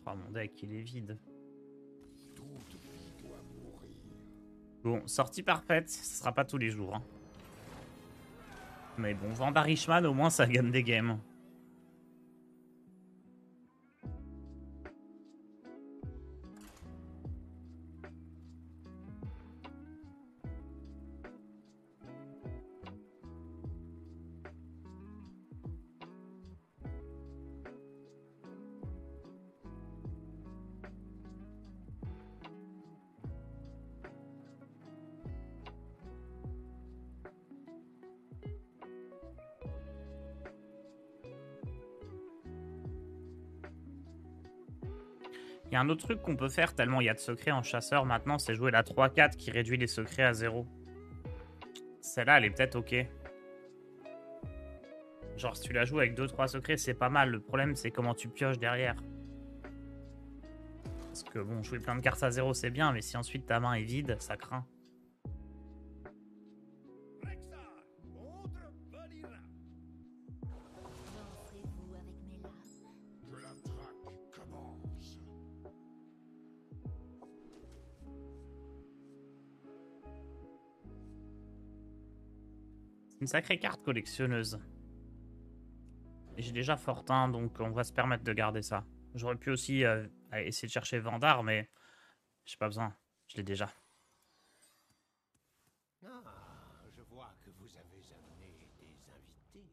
Oh, mon deck, il est vide. Bon, sortie parfaite, ce sera pas tous les jours. Hein. Mais bon, Vandarishman, au moins, ça gagne des games. Il y a un autre truc qu'on peut faire tellement il y a de secrets en chasseur maintenant, c'est jouer la 3-4 qui réduit les secrets à 0. Celle-là, elle est peut-être ok. Genre, si tu la joues avec 2-3 secrets, c'est pas mal. Le problème, c'est comment tu pioches derrière. Parce que bon, jouer plein de cartes à 0, c'est bien, mais si ensuite ta main est vide, ça craint. Une sacrée carte collectionneuse. J'ai déjà Fortin, donc on va se permettre de garder ça. J'aurais pu aussi essayer de chercher Vandar, mais j'ai pas besoin. Je l'ai déjà. Ah, je vois que vous avez amené des invités.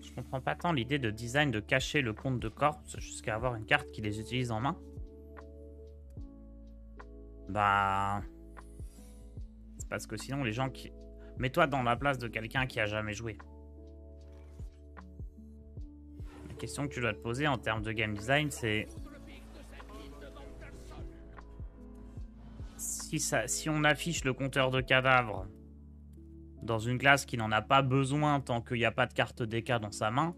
Je comprends pas tant l'idée de design de cacher le compte de corps jusqu'à avoir une carte qui les utilise en main. Bah... C'est parce que sinon les gens qui... Mets-toi dans la place de quelqu'un qui a jamais joué. La question que tu dois te poser en termes de game design, c'est... Si on affiche le compteur de cadavres dans une classe qui n'en a pas besoin tant qu'il n'y a pas de carte DK dans sa main,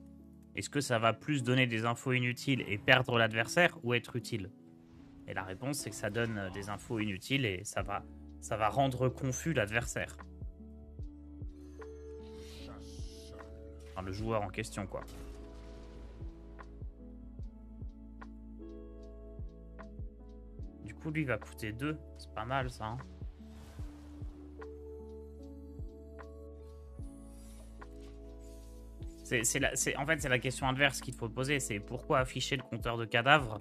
est-ce que ça va plus donner des infos inutiles et perdre l'adversaire ou être utile? Et la réponse, c'est que ça donne des infos inutiles et ça va rendre confus l'adversaire. Enfin, le joueur en question, quoi. Du coup, lui, il va coûter 2. C'est pas mal, ça, hein. En fait, c'est la question inverse qu'il faut poser. C'est pourquoi afficher le compteur de cadavres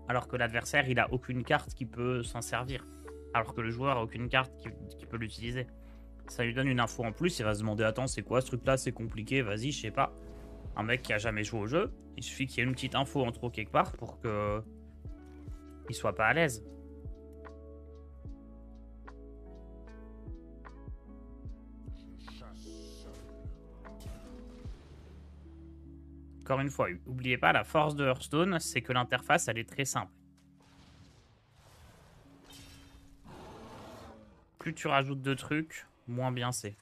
alors que l'adversaire, il a aucune carte qui peut s'en servir. Alors que le joueur a aucune carte qui peut l'utiliser. Ça lui donne une info en plus, il va se demander, attends, c'est quoi ce truc-là, c'est compliqué, vas-y, je sais pas. Un mec qui a jamais joué au jeu, il suffit qu'il y ait une petite info en trop quelque part pour que il soit pas à l'aise. Encore une fois, n'oubliez pas, la force de Hearthstone, c'est que l'interface, elle est très simple. Plus tu rajoutes de trucs, moins bien c'est.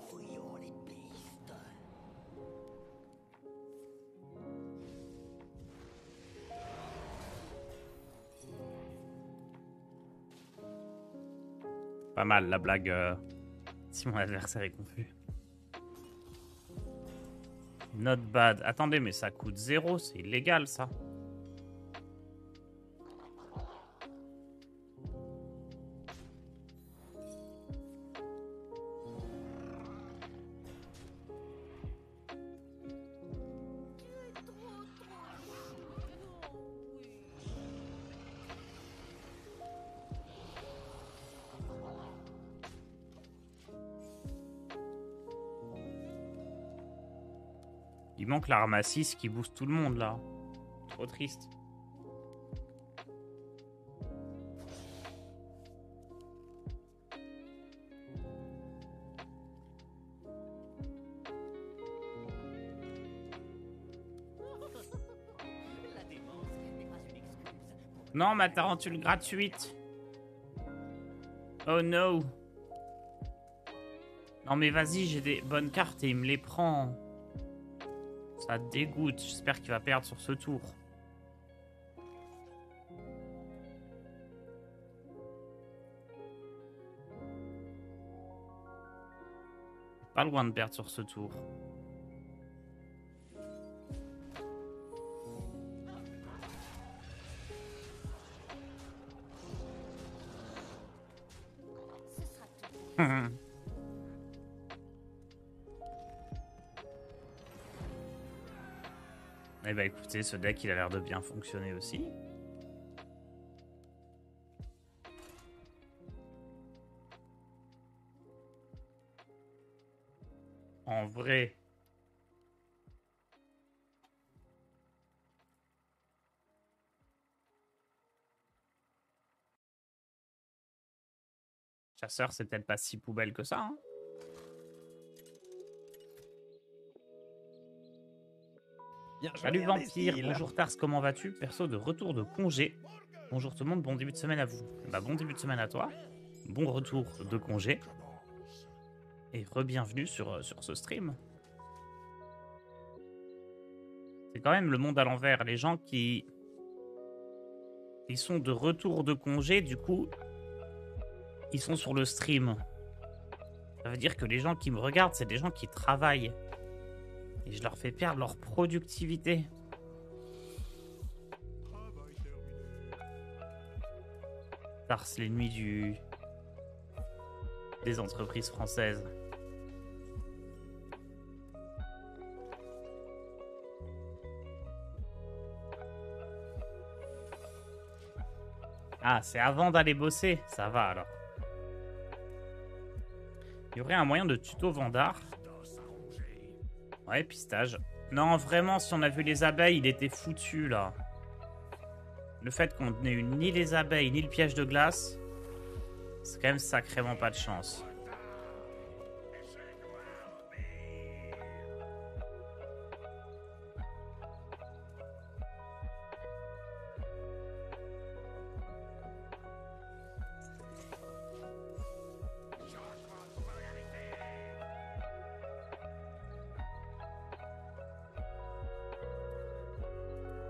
Brouillons les pistes. Pas mal la blague si mon adversaire est confus. Not bad. Attendez, mais ça coûte 0, c'est illégal ça. Il manque l'arme à 6 qui booste tout le monde là. Trop triste. La démence n'est pas une excuse. Non, ma tarentule gratuite. Oh no. Non mais vas-y, j'ai des bonnes cartes et il me les prend. Ça dégoûte. J'espère qu'il va perdre sur ce tour. Pas loin de perdre sur ce tour. Ce sera tout. Eh bah écoutez, ce deck il a l'air de bien fonctionner aussi. En vrai. Chasseur, c'est peut-être pas si poubelle que ça, hein. Bien joué, Salut Vampire, imbécile. bonjour Tars, comment vas-tu? Perso de retour de congé. Bonjour tout le monde, bon début de semaine à vous. Bah bon début de semaine à toi. Bon retour de congé. Et re-bienvenue sur ce stream. C'est quand même le monde à l'envers. Les gens qui... Ils sont de retour de congé, du coup... Ils sont sur le stream. Ça veut dire que les gens qui me regardent, c'est des gens qui travaillent. Et je leur fais perdre leur productivité. Tars, les nuits des entreprises françaises. Ah, c'est avant d'aller bosser. Ça va alors. Il y aurait un moyen de tuto Vandar. Ouais, pistage. Non, vraiment, si on a vu les abeilles, il était foutu, là. Le fait qu'on n'ait eu ni les abeilles, ni le piège de glace, c'est quand même sacrément pas de chance.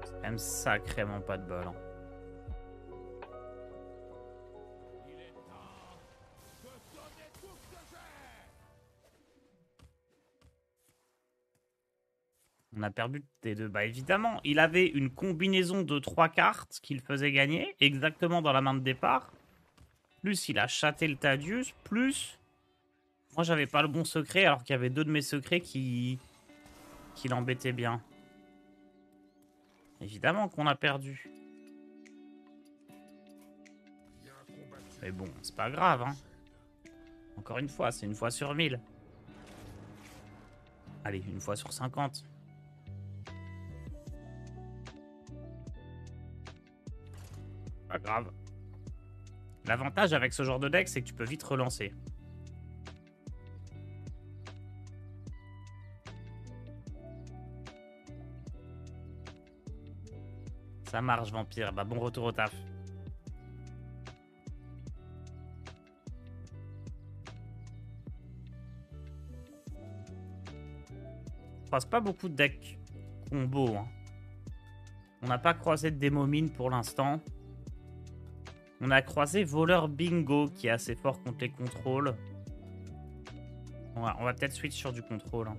C'est quand même sacrément pas de bol, hein. On a perdu T2. Bah évidemment, il avait une combinaison de 3 cartes qu'il faisait gagner, exactement dans la main de départ. Plus il a chaté le Thaddeus, plus... Moi j'avais pas le bon secret, alors qu'il y avait 2 de mes secrets qui l'embêtaient bien. Évidemment qu'on a perdu. Mais bon, c'est pas grave, hein. Encore une fois, c'est une fois sur 1000. Allez, une fois sur 50. Pas grave. L'avantage avec ce genre de deck, c'est que tu peux vite relancer. Ça marche, Vampire. Bah, bon retour au taf. Je croise pas beaucoup de decks combo. Hein. On n'a pas croisé de démomine pour l'instant. On a croisé Voleur Bingo qui est assez fort contre les contrôles. On va peut-être switch sur du contrôle. Hein.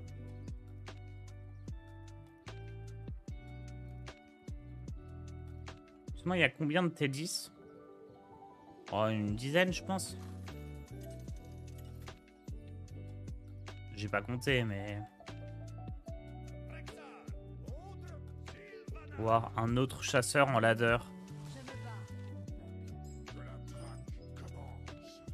Il y a combien de T10? Oh, une dizaine, je pense. J'ai pas compté, mais... Voir un autre chasseur en ladder. Je me bats. Que la traque commence.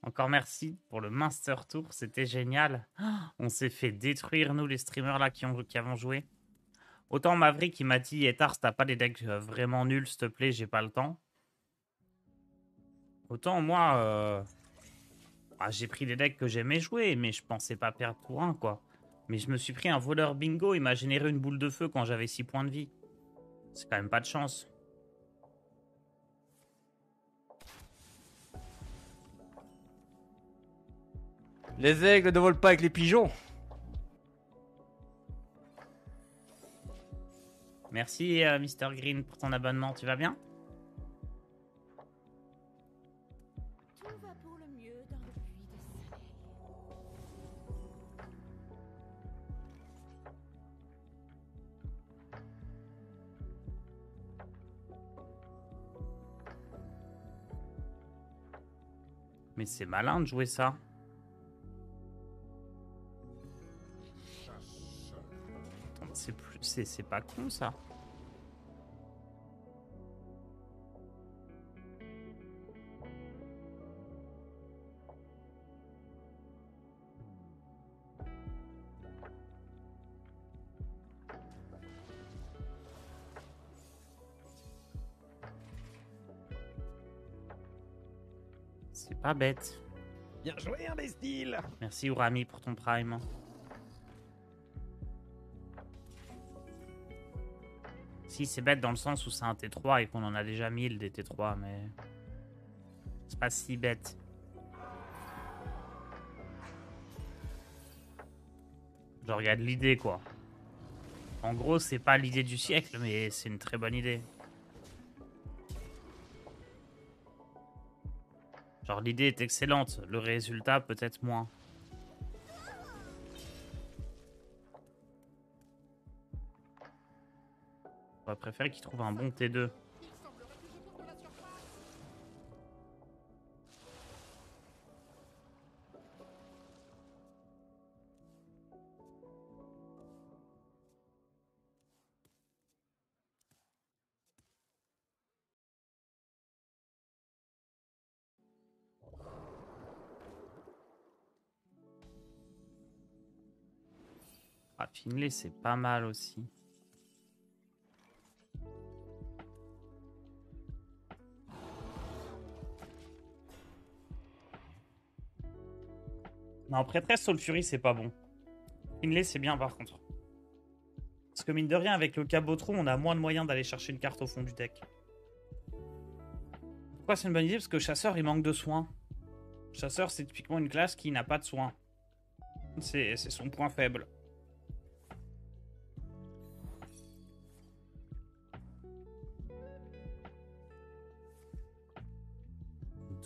Encore merci pour le Master Tour, c'était génial. On s'est fait détruire, nous, les streamers là qui avons joué. Autant Maverick qui m'a dit, Etars, t'as pas des decks vraiment nuls, s'il te plaît, j'ai pas le temps. Autant moi, j'ai pris des decks que j'aimais jouer, mais je pensais pas perdre pour un, quoi. Mais je me suis pris un voleur bingo, il m'a généré une boule de feu quand j'avais 6 points de vie. C'est quand même pas de chance. Les aigles ne volent pas avec les pigeons. Merci, Mr. Green, pour ton abonnement, tu vas bien? Tout va pour le mieux dans le puits de soleil. Mais c'est malin de jouer ça. C'est pas con ça. C'est pas bête. Bien joué, imbécile. Merci Urami pour ton prime. Si, c'est bête dans le sens où c'est un T3 et qu'on en a déjà 1000 des T3, mais... C'est pas si bête. Genre, il y a de l'idée, quoi. En gros, c'est pas l'idée du siècle, mais c'est une très bonne idée. Genre, l'idée est excellente, le résultat peut-être moins. On va préférer qu'il trouve un bon T2. Ah, Finlay, c'est pas mal aussi. Non, Prêtresse Soul Fury, c'est pas bon. Finlay, c'est bien par contre. Parce que mine de rien, avec le Cabotron, on a moins de moyens d'aller chercher une carte au fond du deck. Pourquoi c'est une bonne idée? Parce que Chasseur, il manque de soins. Chasseur, c'est typiquement une classe qui n'a pas de soins. C'est son point faible.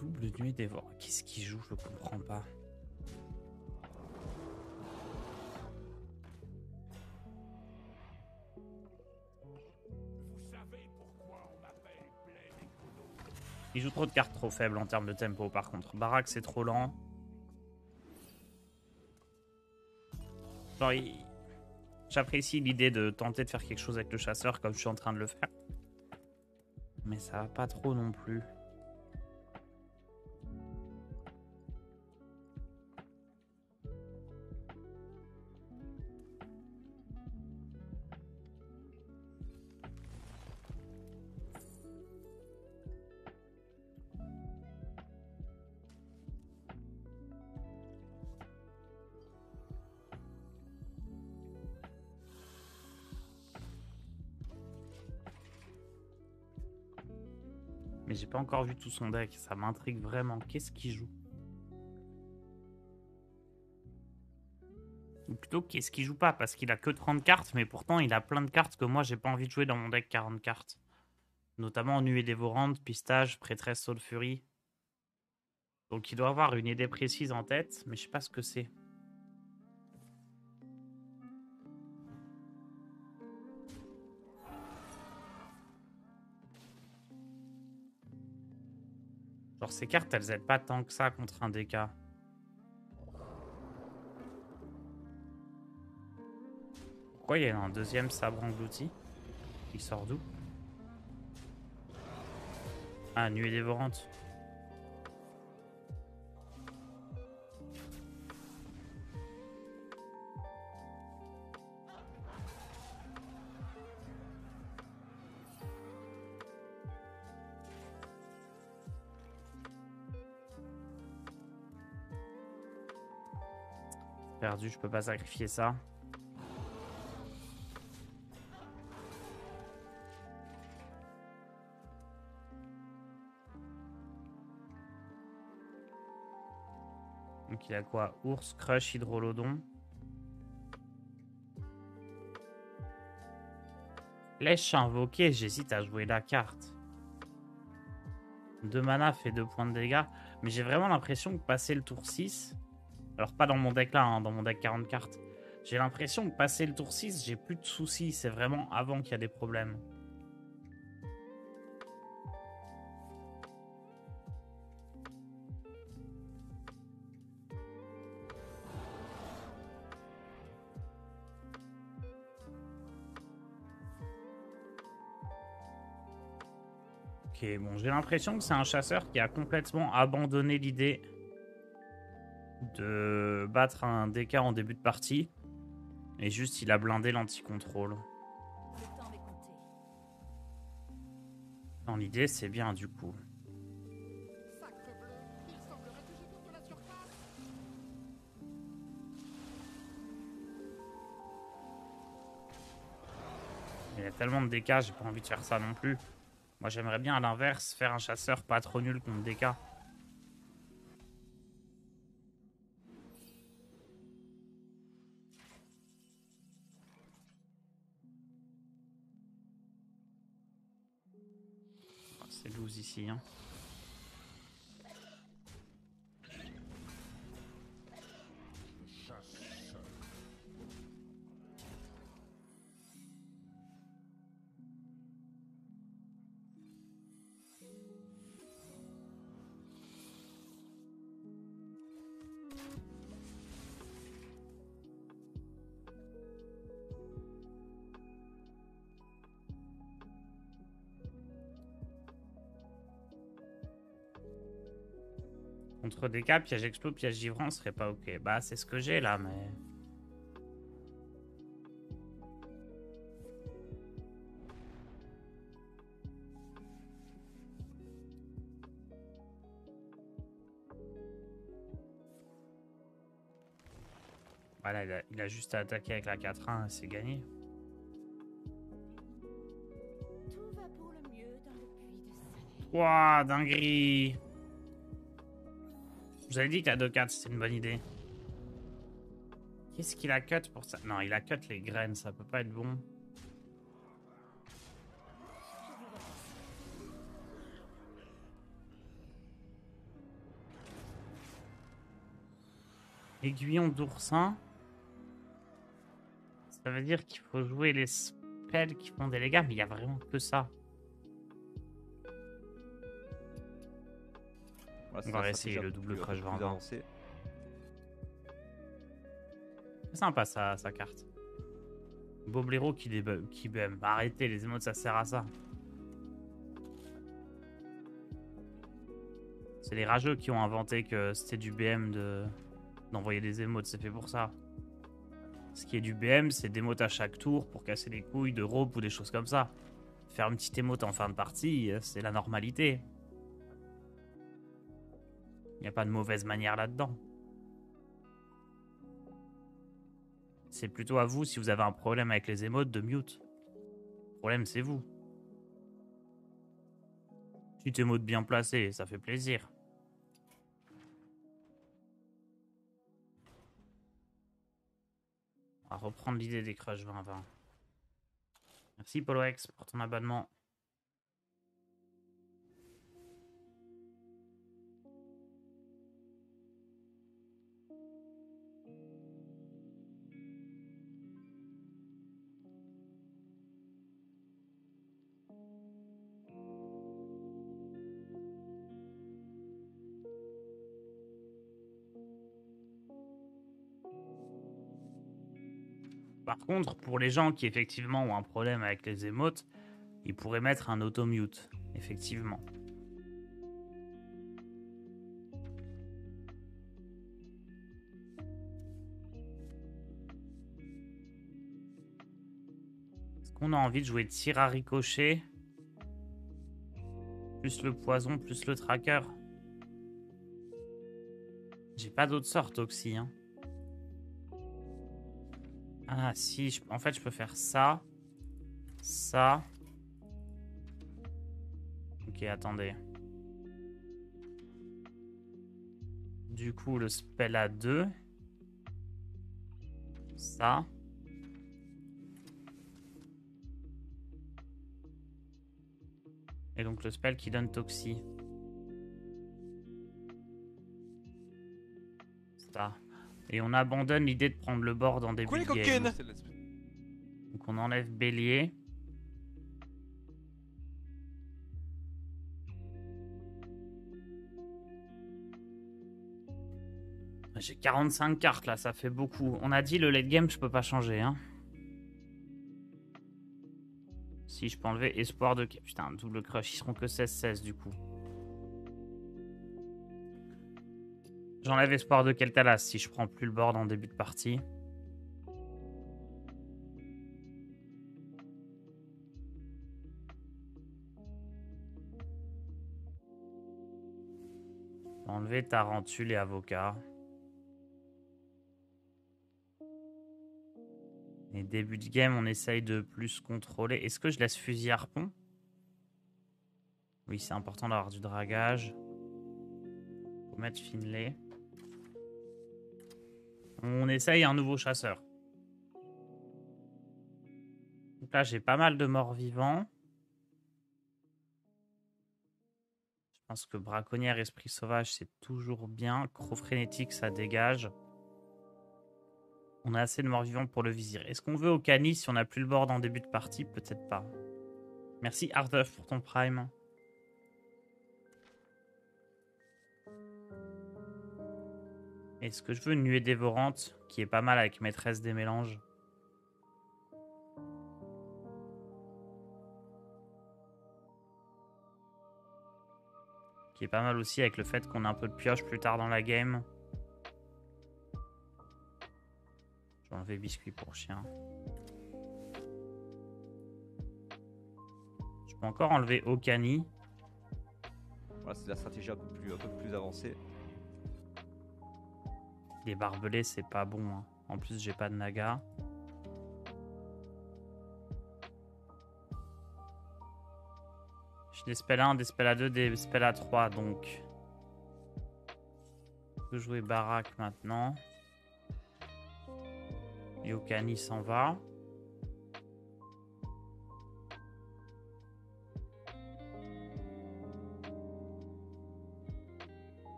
Double nuée dévore. Qu'est-ce qu'il joue? Je comprends pas. Vous savez pourquoi on m'appelle Plaine Écono? Il joue trop de cartes trop faibles en termes de tempo par contre. Barak c'est trop lent. Genre, j'apprécie l'idée de tenter de faire quelque chose avec le chasseur comme je suis en train de le faire. Mais ça va pas trop non plus. Mais j'ai pas encore vu tout son deck, ça m'intrigue vraiment. Qu'est-ce qu'il joue? Ou plutôt, qu'est-ce qu'il joue pas? Parce qu'il a que 30 cartes, mais pourtant il a plein de cartes que moi j'ai pas envie de jouer dans mon deck 40 cartes. Notamment Nuée Dévorante, Pistage, Prêtresse Soul Fury. Donc il doit avoir une idée précise en tête, mais je sais pas ce que c'est. Genre ces cartes, elles aident pas tant que ça contre un DK. Pourquoi il y a un deuxième sabre englouti? Il sort d'où? Ah, Nuée Dévorante. Perdu, je peux pas sacrifier ça. Donc il a quoi? Ours, Crush, Hydrolodon. Lèche invoqué, j'hésite à jouer la carte. 2 mana fait 2 points de dégâts. Mais j'ai vraiment l'impression que passer le tour 6... Alors pas dans mon deck là, hein, dans mon deck 40 cartes. J'ai l'impression que passer le tour 6, j'ai plus de soucis. C'est vraiment avant qu'il y a des problèmes. Ok, bon, j'ai l'impression que c'est un chasseur qui a complètement abandonné l'idée de battre un DK en début de partie. Et juste, il a blindé l'anti-contrôle. Le temps est compté. Dans l'idée, c'est bien du coup. Sacrebleu, il semblerait que je monte la surface. Il y a tellement de DK, j'ai pas envie de faire ça non plus. Moi, j'aimerais bien à l'inverse faire un chasseur pas trop nul contre DK. C'est loose ici, hein. Contre DK, piège explo, piège givrant serait pas ok. Bah, c'est ce que j'ai là, mais. Voilà, il a juste à attaquer avec la 4-1 et c'est gagné. Tout va pour le mieux dans le puits de Salé. Ouah, dinguerie! Vous avez dit que la 2-4 c'était une bonne idée. Qu'est-ce qu'il a cut pour ça? Non, il a cut les graines, ça peut pas être bon. Aiguillon d'oursin. Ça veut dire qu'il faut jouer les spells qui font des dégâts, mais il y a vraiment que ça. Voilà, On va essayer le double crush 20. avancé. C'est sympa sa carte. Boblero qui BM. Arrêtez, les émotes ça sert à ça. C'est les rageux qui ont inventé que c'était du BM d'envoyer des émotes, c'est fait pour ça. Ce qui est du BM, c'est des émotes à chaque tour pour casser les couilles de rope ou des choses comme ça. Faire une petite émote en fin de partie, c'est la normalité. Il n'y a pas de mauvaise manière là-dedans. C'est plutôt à vous, si vous avez un problème avec les émotes, de mute. Le problème, c'est vous. Petite émote bien placée, ça fait plaisir. On va reprendre l'idée des crushs 20-20. Merci PoloX pour ton abonnement. Par contre, pour les gens qui effectivement ont un problème avec les émotes, ils pourraient mettre un auto-mute, effectivement. Est-ce qu'on a envie de jouer tir à ricochet? Plus le poison, plus le tracker. J'ai pas d'autre sort, Toxie, hein. Ah si, en fait je peux faire ça. Ça. Ok, attendez. Du coup, le spell à 2. Ça. Et donc le spell qui donne Toxie. Ça. Et on abandonne l'idée de prendre le board en début de game. Donc on enlève bélier. J'ai 45 cartes là, ça fait beaucoup. On a dit le late game, je peux pas changer. Hein. Si je peux enlever espoir de... Putain, double crush, ils seront que 16-16 du coup. J'enlève espoir de Kel'Thas si je prends plus le board en début de partie. Enlever Tarentule et Avocat. Et début de game, on essaye de plus contrôler. Est-ce que je laisse fusil harpon? Oui, c'est important d'avoir du dragage. Faut mettre Finlay. On essaye un nouveau chasseur. Donc là, j'ai pas mal de morts vivants. Je pense que braconnière, esprit sauvage, c'est toujours bien. Croc frénétique, ça dégage. On a assez de morts vivants pour le vizir. Est-ce qu'on veut au canis si on n'a plus le board en début de partie? Peut-être pas. Merci Ardeuf pour ton prime. Est-ce que je veux une nuée dévorante qui est pas mal avec maîtresse des mélanges? Qui est pas mal aussi avec le fait qu'on a un peu de pioche plus tard dans la game. Je vais enlever biscuit pour chien. Je peux encore enlever Okani. Voilà, c'est la stratégie un peu plus avancée. Les barbelés, c'est pas bon. Hein. En plus, j'ai pas de naga. J'ai des spells 1, des spells à 2, des spells à 3. Donc, je peux jouer Barak maintenant. Yokani s'en va.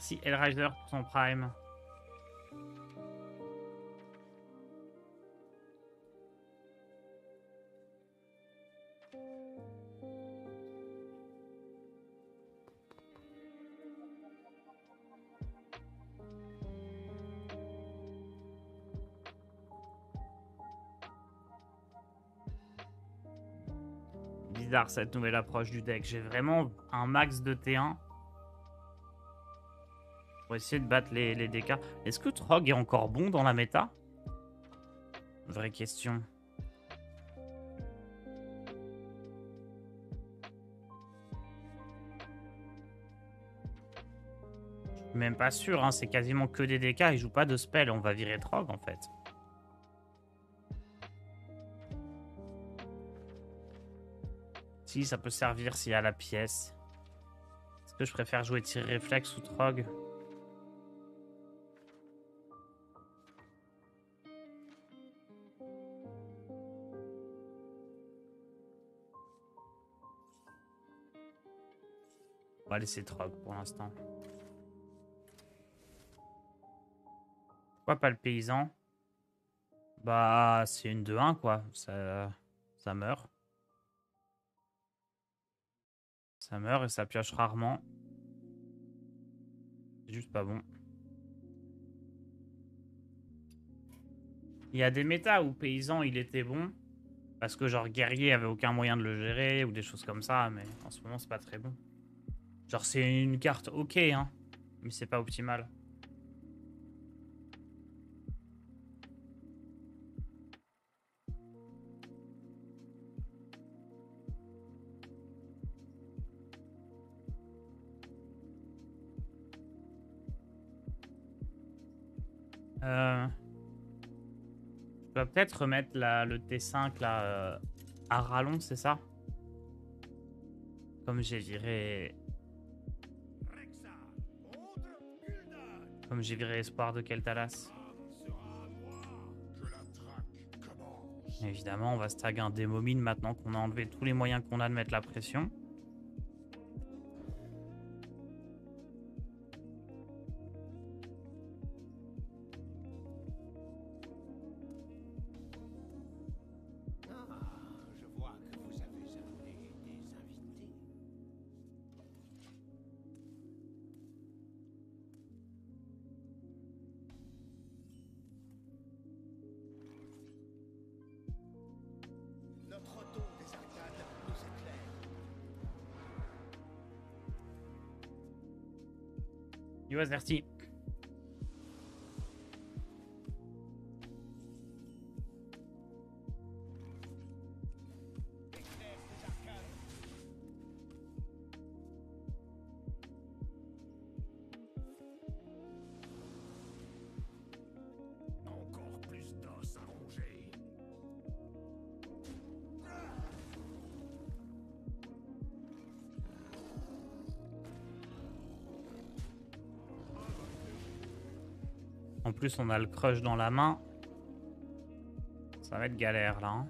Merci Hellraiser pour son prime. Bizarre cette nouvelle approche du deck. J'ai vraiment un max de T1 pour essayer de battre les DK. Est-ce que Trog est encore bon dans la méta? Vraie question. Je suis même pas sûr, hein. C'est quasiment que des DK. Il joue pas de spell. On va virer Trog en fait. Si, ça peut servir s'il y a la pièce. Est-ce que je préfère jouer tir réflexe ou Trog? On va laisser Trog pour l'instant. Pourquoi pas le paysan? Bah, c'est une 2-1 quoi. Ça meurt. Ça meurt et ça pioche rarement. C'est juste pas bon. Il y a des métas où paysan il était bon. Parce que genre guerrier avait aucun moyen de le gérer ou des choses comme ça. Mais en ce moment c'est pas très bon. Genre c'est une carte ok hein. Mais c'est pas optimal. Je vais peut-être remettre le T5 là, à rallonge, c'est ça? Comme j'ai viré... Comme j'ai viré Espoir de Keltalas. Évidemment, on va stag un Démomine maintenant qu'on a enlevé tous les moyens qu'on a de mettre la pression. US merci. Encore plus d'os à ronger. En plus, on a le crush dans la main. Ça va être galère là. Hein.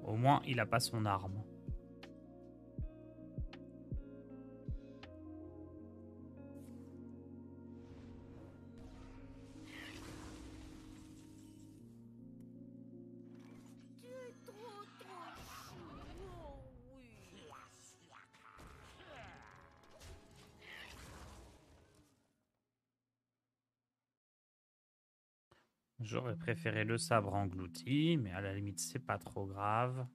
Au moins, il a pas son arme. J'aurais préféré le sabre englouti, mais à la limite, c'est pas trop grave.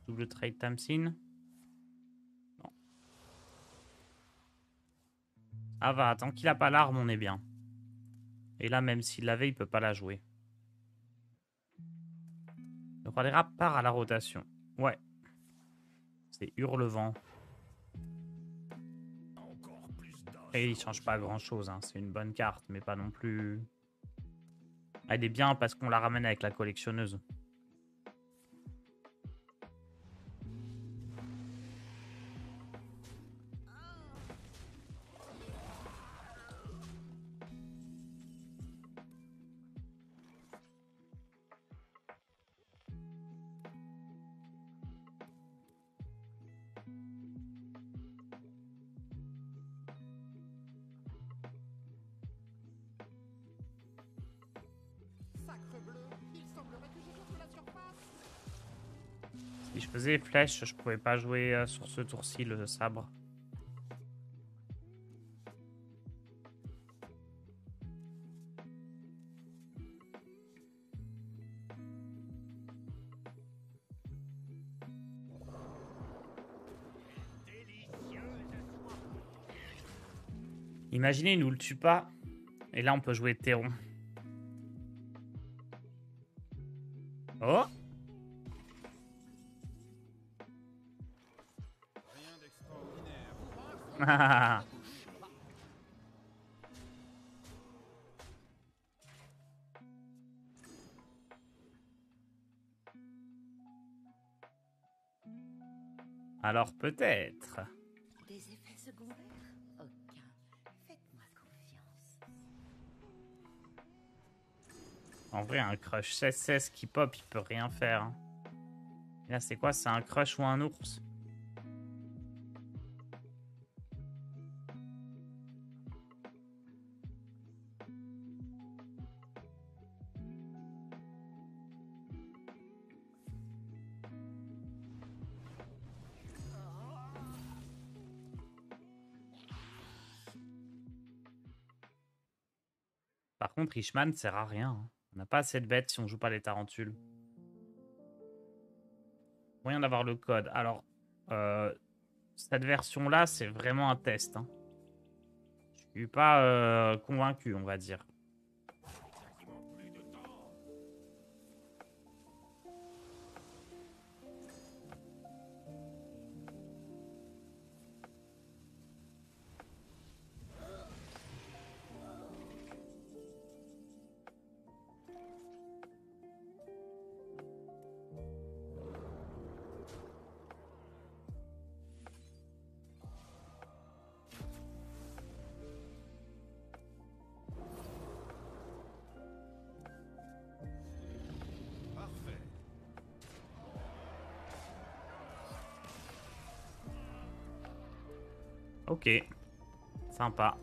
Double trade Tamsin. Non. Ah va, tant qu'il a pas l'arme, on est bien. Et là, même s'il l'avait, il peut pas la jouer. Le roi des rats part à la rotation. Ouais. C'est Hurlevent. Et il change pas grand chose, hein. C'est une bonne carte, mais pas non plus. Elle est bien parce qu'on la ramène avec la collectionneuse. Si je faisais flèche, je pouvais pas jouer sur ce tour-ci le sabre. Imaginez, il nous le tue pas. Et là, on peut jouer Théron. Oh! Rien d'extraordinaire. Alors peut-être. Des effets secondaires? Aucun. Faites-moi confiance. En vrai, un crush 16-16 qui pop, il peut rien faire. Hein. Là, c'est quoi? C'est un crush ou un ours? Par contre, Richman sert à rien. Hein. On n'a pas assez de bêtes si on joue pas les tarentules. Moyen d'avoir le code. Alors, cette version-là, c'est vraiment un test. Hein. Je suis pas convaincu, on va dire. Parfait. Ok. Sympa.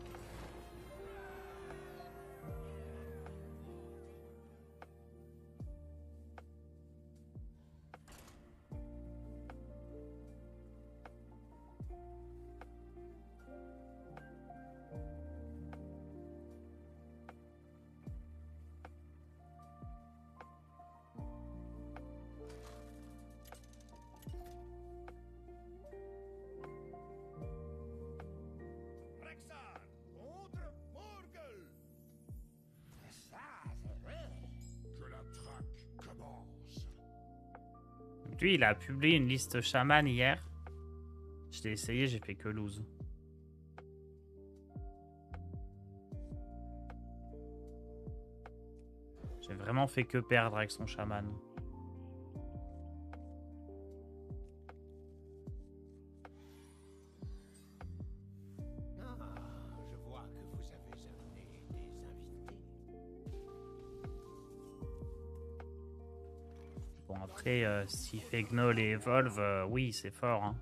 Rexar contre Morgul. Ça, c'est vrai. Que la traque commence. Lui, il a publié une liste chaman hier. Je l'ai essayé, j'ai fait que lose. J'ai vraiment fait que perdre avec son chaman. Ah, je vois que vous avez amené des invités. Bon, après, s'il fait Gnoll et Evolve, oui, c'est fort. Hein.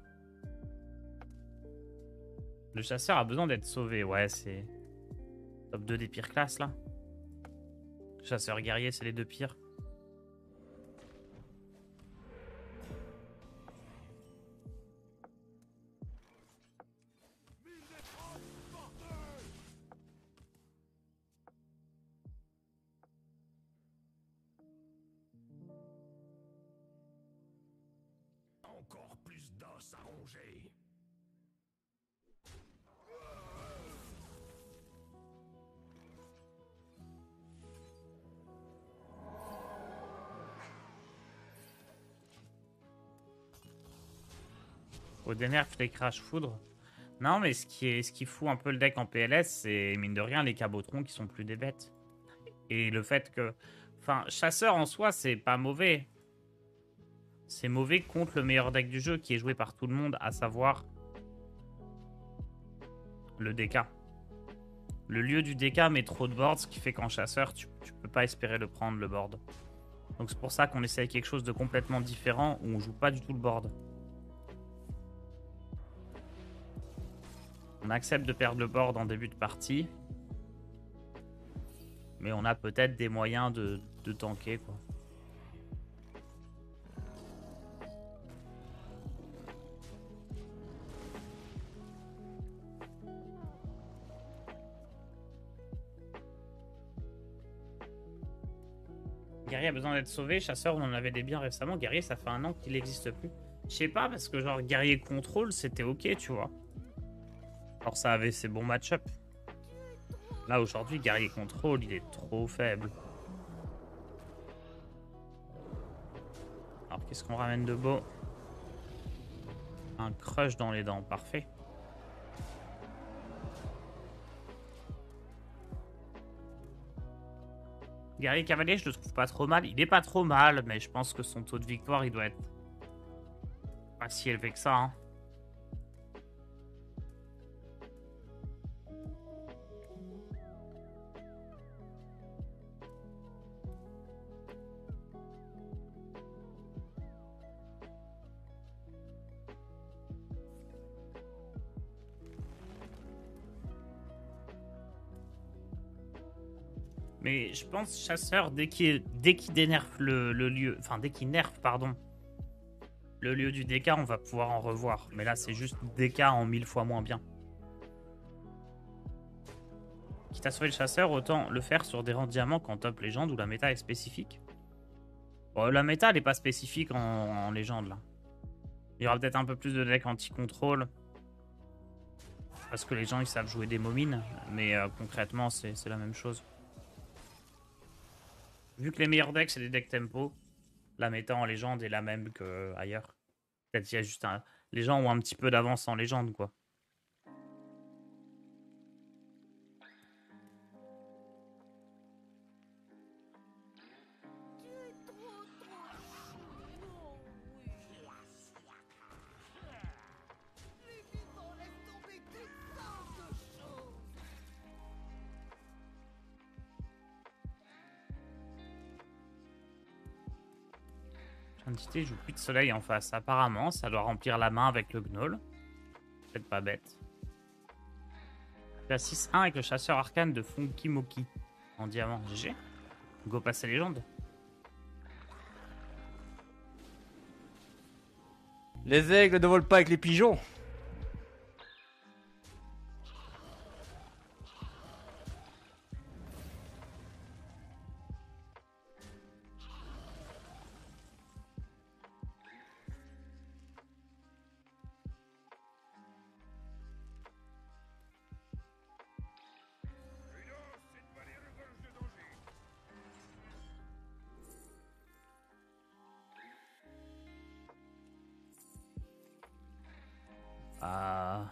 Le chasseur a besoin d'être sauvé. Ouais, c'est top 2 des pires classes, là. Chasseur guerrier, c'est les deux pires. Encore plus d'os à ronger. Au dénerf les crash foudre. Non, mais ce qui fout un peu le deck en PLS, c'est mine de rien les cabotrons qui sont plus des bêtes. Et le fait que. Enfin, chasseur en soi, c'est pas mauvais. C'est mauvais contre le meilleur deck du jeu qui est joué par tout le monde, à savoir le DK. Le lieu du DK met trop de board, ce qui fait qu'en chasseur, tu peux pas espérer le prendre, le board. Donc c'est pour ça qu'on essaye quelque chose de complètement différent, où on joue pas du tout le board. On accepte de perdre le board en début de partie. Mais on a peut-être des moyens de de tanker, quoi. Guerrier a besoin d'être sauvé. Chasseur, on en avait des biens récemment. Guerrier, ça fait 1 an qu'il n'existe plus. Je sais pas, parce que genre Guerrier Contrôle, c'était ok, tu vois. Alors ça avait ses bons match-up. Là, aujourd'hui, Guerrier Contrôle, il est trop faible. Alors, qu'est-ce qu'on ramène de beau? Un crush dans les dents, parfait. Guerrier Cavalier, je le trouve pas trop mal. Il est pas trop mal, mais je pense que son taux de victoire, il doit être pas si élevé que ça. Hein. Mais je pense chasseur, dès qu'il dénerve le lieu, enfin dès qu'il nerve, pardon, le lieu du DK, on va pouvoir en revoir. Mais là, c'est juste DK en 1000 fois moins bien. Quitte à sauver le chasseur, autant le faire sur des rangs diamants qu'en top légende où la méta est spécifique. Bon, la méta, elle n'est pas spécifique en légende, là. Il y aura peut-être un peu plus de decks anti-contrôle. Parce que les gens, ils savent jouer des momines. Mais concrètement, c'est la même chose. Vu que les meilleurs decks, c'est des decks tempo, la méta en légende est la même qu'ailleurs. Peut-être qu'il y a juste un... Les gens ont un petit peu d'avance en légende, quoi. Entité joue plus de soleil en face. Apparemment, ça doit remplir la main avec le gnoll. Peut-être pas bête. Tu as 6-1 avec le chasseur arcane de Funky Moki en diamant. GG. Go passer légende. Les aigles ne volent pas avec les pigeons. Ah.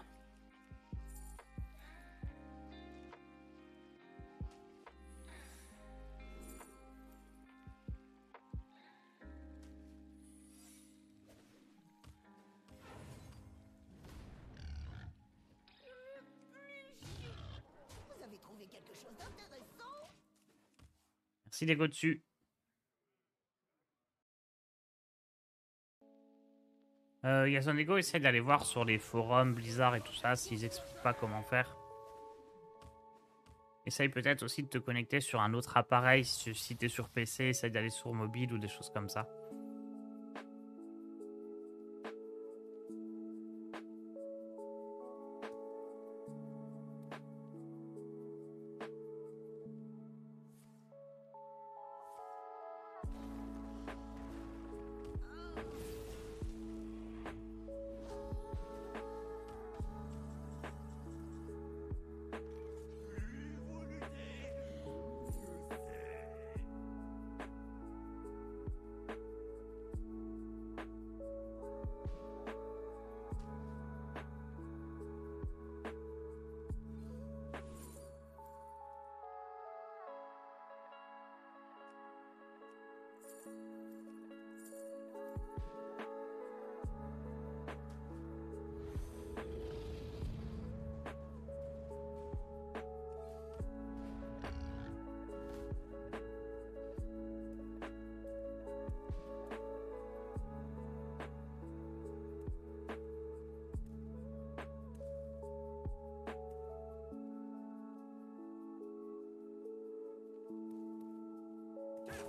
Vous avez trouvé quelque chose d'intéressant? Merci les go dessus. Yasonego essaie d'aller voir sur les forums Blizzard et tout ça s'ils expliquent pas comment faire. Essaye peut-être aussi de te connecter sur un autre appareil si t'es sur PC, essaye d'aller sur mobile ou des choses comme ça.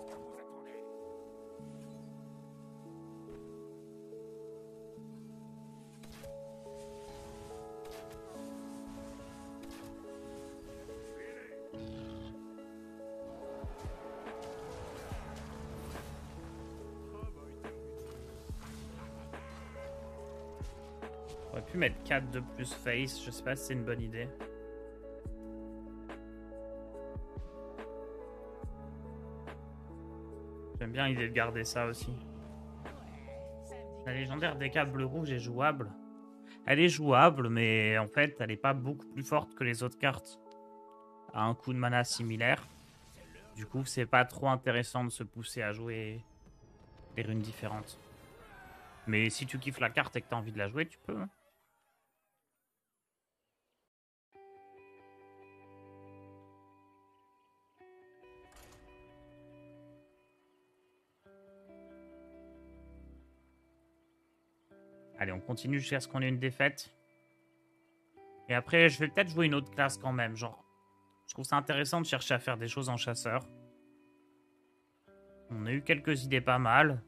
vous attendez? On aurait pu mettre 4 de plus face, je sais pas si c'est une bonne idée. J'aime bien l'idée de garder ça aussi. La légendaire DK bleu-rouge est jouable. Elle est jouable, mais en fait, elle n'est pas beaucoup plus forte que les autres cartes. À un coût de mana similaire. Du coup, c'est pas trop intéressant de se pousser à jouer des runes différentes. Mais si tu kiffes la carte et que tu as envie de la jouer, tu peux. Hein. Allez, on continue jusqu'à ce qu'on ait une défaite. Et après, je vais peut-être jouer une autre classe quand même. Genre, je trouve ça intéressant de chercher à faire des choses en chasseur. On a eu quelques idées pas mal.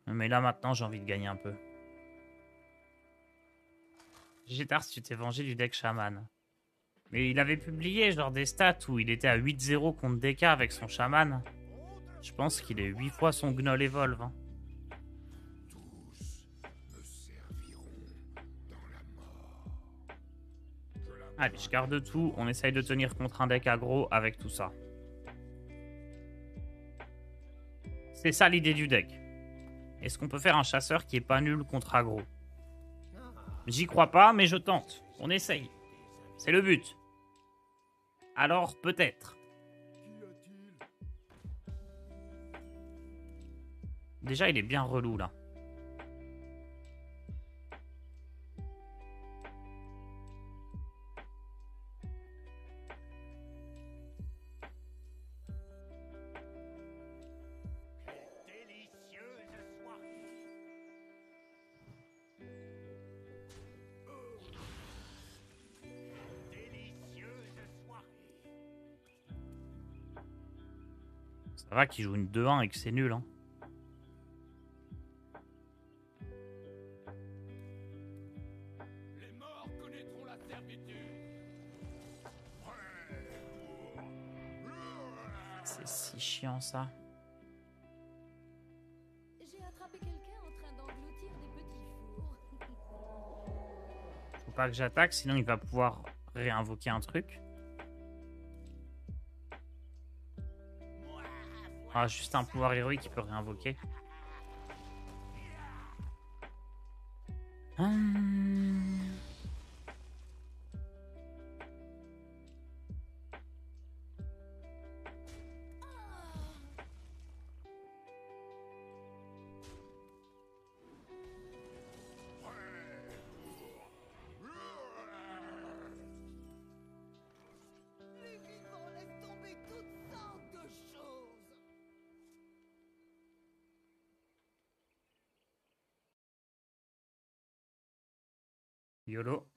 Mais là, maintenant, j'ai envie de gagner un peu. Gétars, tu t'es vengé du deck chaman. Mais il avait publié genre des stats où il était à 8-0 contre DK avec son chaman. Je pense qu'il est 8 fois son Gnoll Evolve. Hein. Allez, je garde tout. On essaye de tenir contre un deck aggro avec tout ça. C'est ça l'idée du deck. Est-ce qu'on peut faire un chasseur qui est pas nul contre aggro? J'y crois pas, mais je tente. On essaye. C'est le but. Alors, peut-être. Déjà, il est bien relou, là. Ça va qu'il joue une 2-1 et que c'est nul, hein. Les morts connaîtront la servitude. C'est si chiant, ça. J'ai attrapé quelqu'un en train d'engloutir des petits fours. Faut pas que j'attaque, sinon il va pouvoir réinvoquer un truc. Ah, juste un pouvoir héroïque qui peut réinvoquer. Les vivants laissent tomber toutes sortes de choses. YOLO.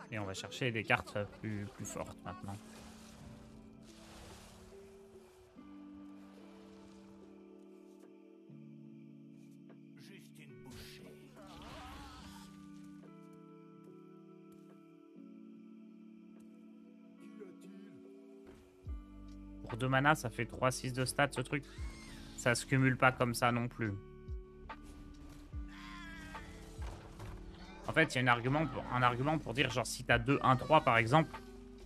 Et on va chercher des cartes plus fortes maintenant. Juste une bouchée. Pour 2 mana, ça fait 3-6 de stats ce truc. Ça se cumule pas comme ça non plus. En fait, il y a un argument pour dire genre si t'as 2-1-3 par exemple,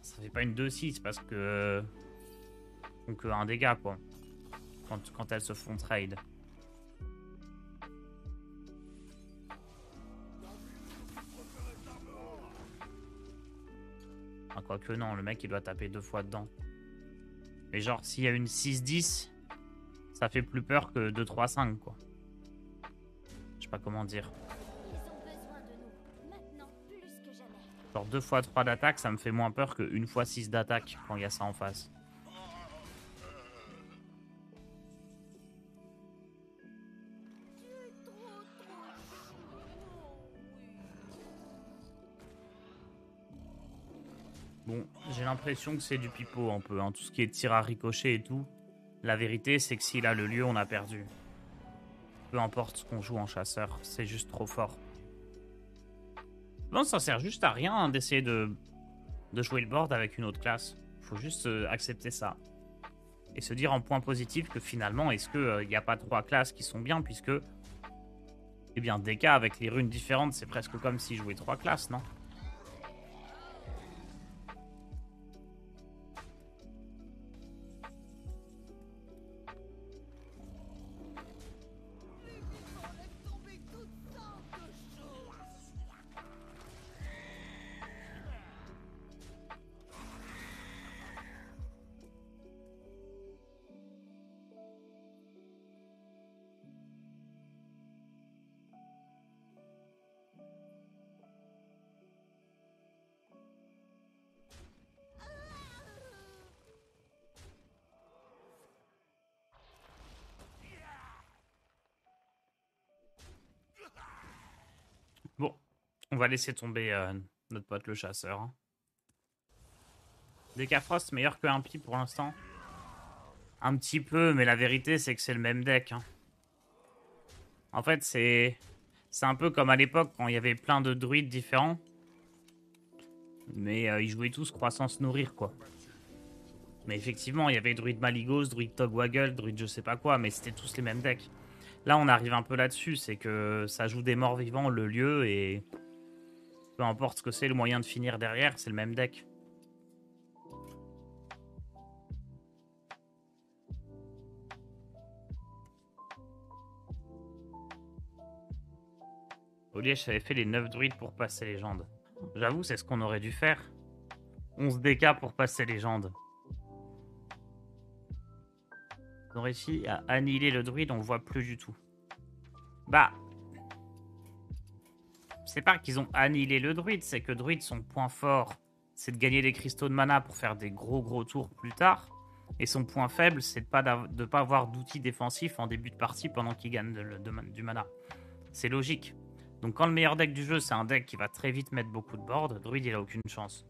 ça fait pas une 2-6 parce que... Donc un dégât quoi. Quand elles se font trade. Ah, quoique non, le mec il doit taper 2 fois dedans. Mais genre s'il y a une 6-10, ça fait plus peur que 2-3-5 quoi. Je sais pas comment dire. Ils ont besoin de nous, maintenant plus que jamais. Genre 2 fois 3 d'attaque, ça me fait moins peur que 1 fois 6 d'attaque quand il y a ça en face. Bon, j'ai l'impression que c'est du pipeau un peu, hein. Tout ce qui est tir à ricochet et tout. La vérité, c'est que s'il a le lieu, on a perdu. Peu importe ce qu'on joue en chasseur, c'est juste trop fort. Non, ça sert juste à rien hein, d'essayer de jouer le board avec une autre classe. Faut juste accepter ça. Et se dire en point positif que finalement, est-ce qu'il n'y a pas 3 classes qui sont bien, puisque... Eh bien, DK avec les runes différentes, c'est presque comme si jouait 3 classes, non? Bon, on va laisser tomber notre pote le chasseur. Hein. DK Frost meilleur que Impi pour l'instant. Un petit peu, mais la vérité c'est que c'est le même deck. Hein. En fait, c'est un peu comme à l'époque quand il y avait plein de druides différents. Mais ils jouaient tous croissance nourrir quoi. Mais effectivement, il y avait druide Maligos, druide Togwaggle, druide je sais pas quoi, mais c'était tous les mêmes decks. Là, on arrive un peu là-dessus, c'est que ça joue des morts vivants, le lieu, et peu importe ce que c'est, le moyen de finir derrière, c'est le même deck. Oliège avait fait les 9 druides pour passer légende. J'avoue, c'est ce qu'on aurait dû faire. 11 DK pour passer légende. On réussit à annihiler le druide, on le voit plus du tout. Bah, c'est pas qu'ils ont annihilé le druide, c'est que druide, son point fort, c'est de gagner des cristaux de mana pour faire des gros tours plus tard. Et son point faible, c'est de pas avoir d'outils défensifs en début de partie pendant qu'il gagne du mana. C'est logique. Donc quand le meilleur deck du jeu, c'est un deck qui va très vite mettre beaucoup de board, druide, il a aucune chance.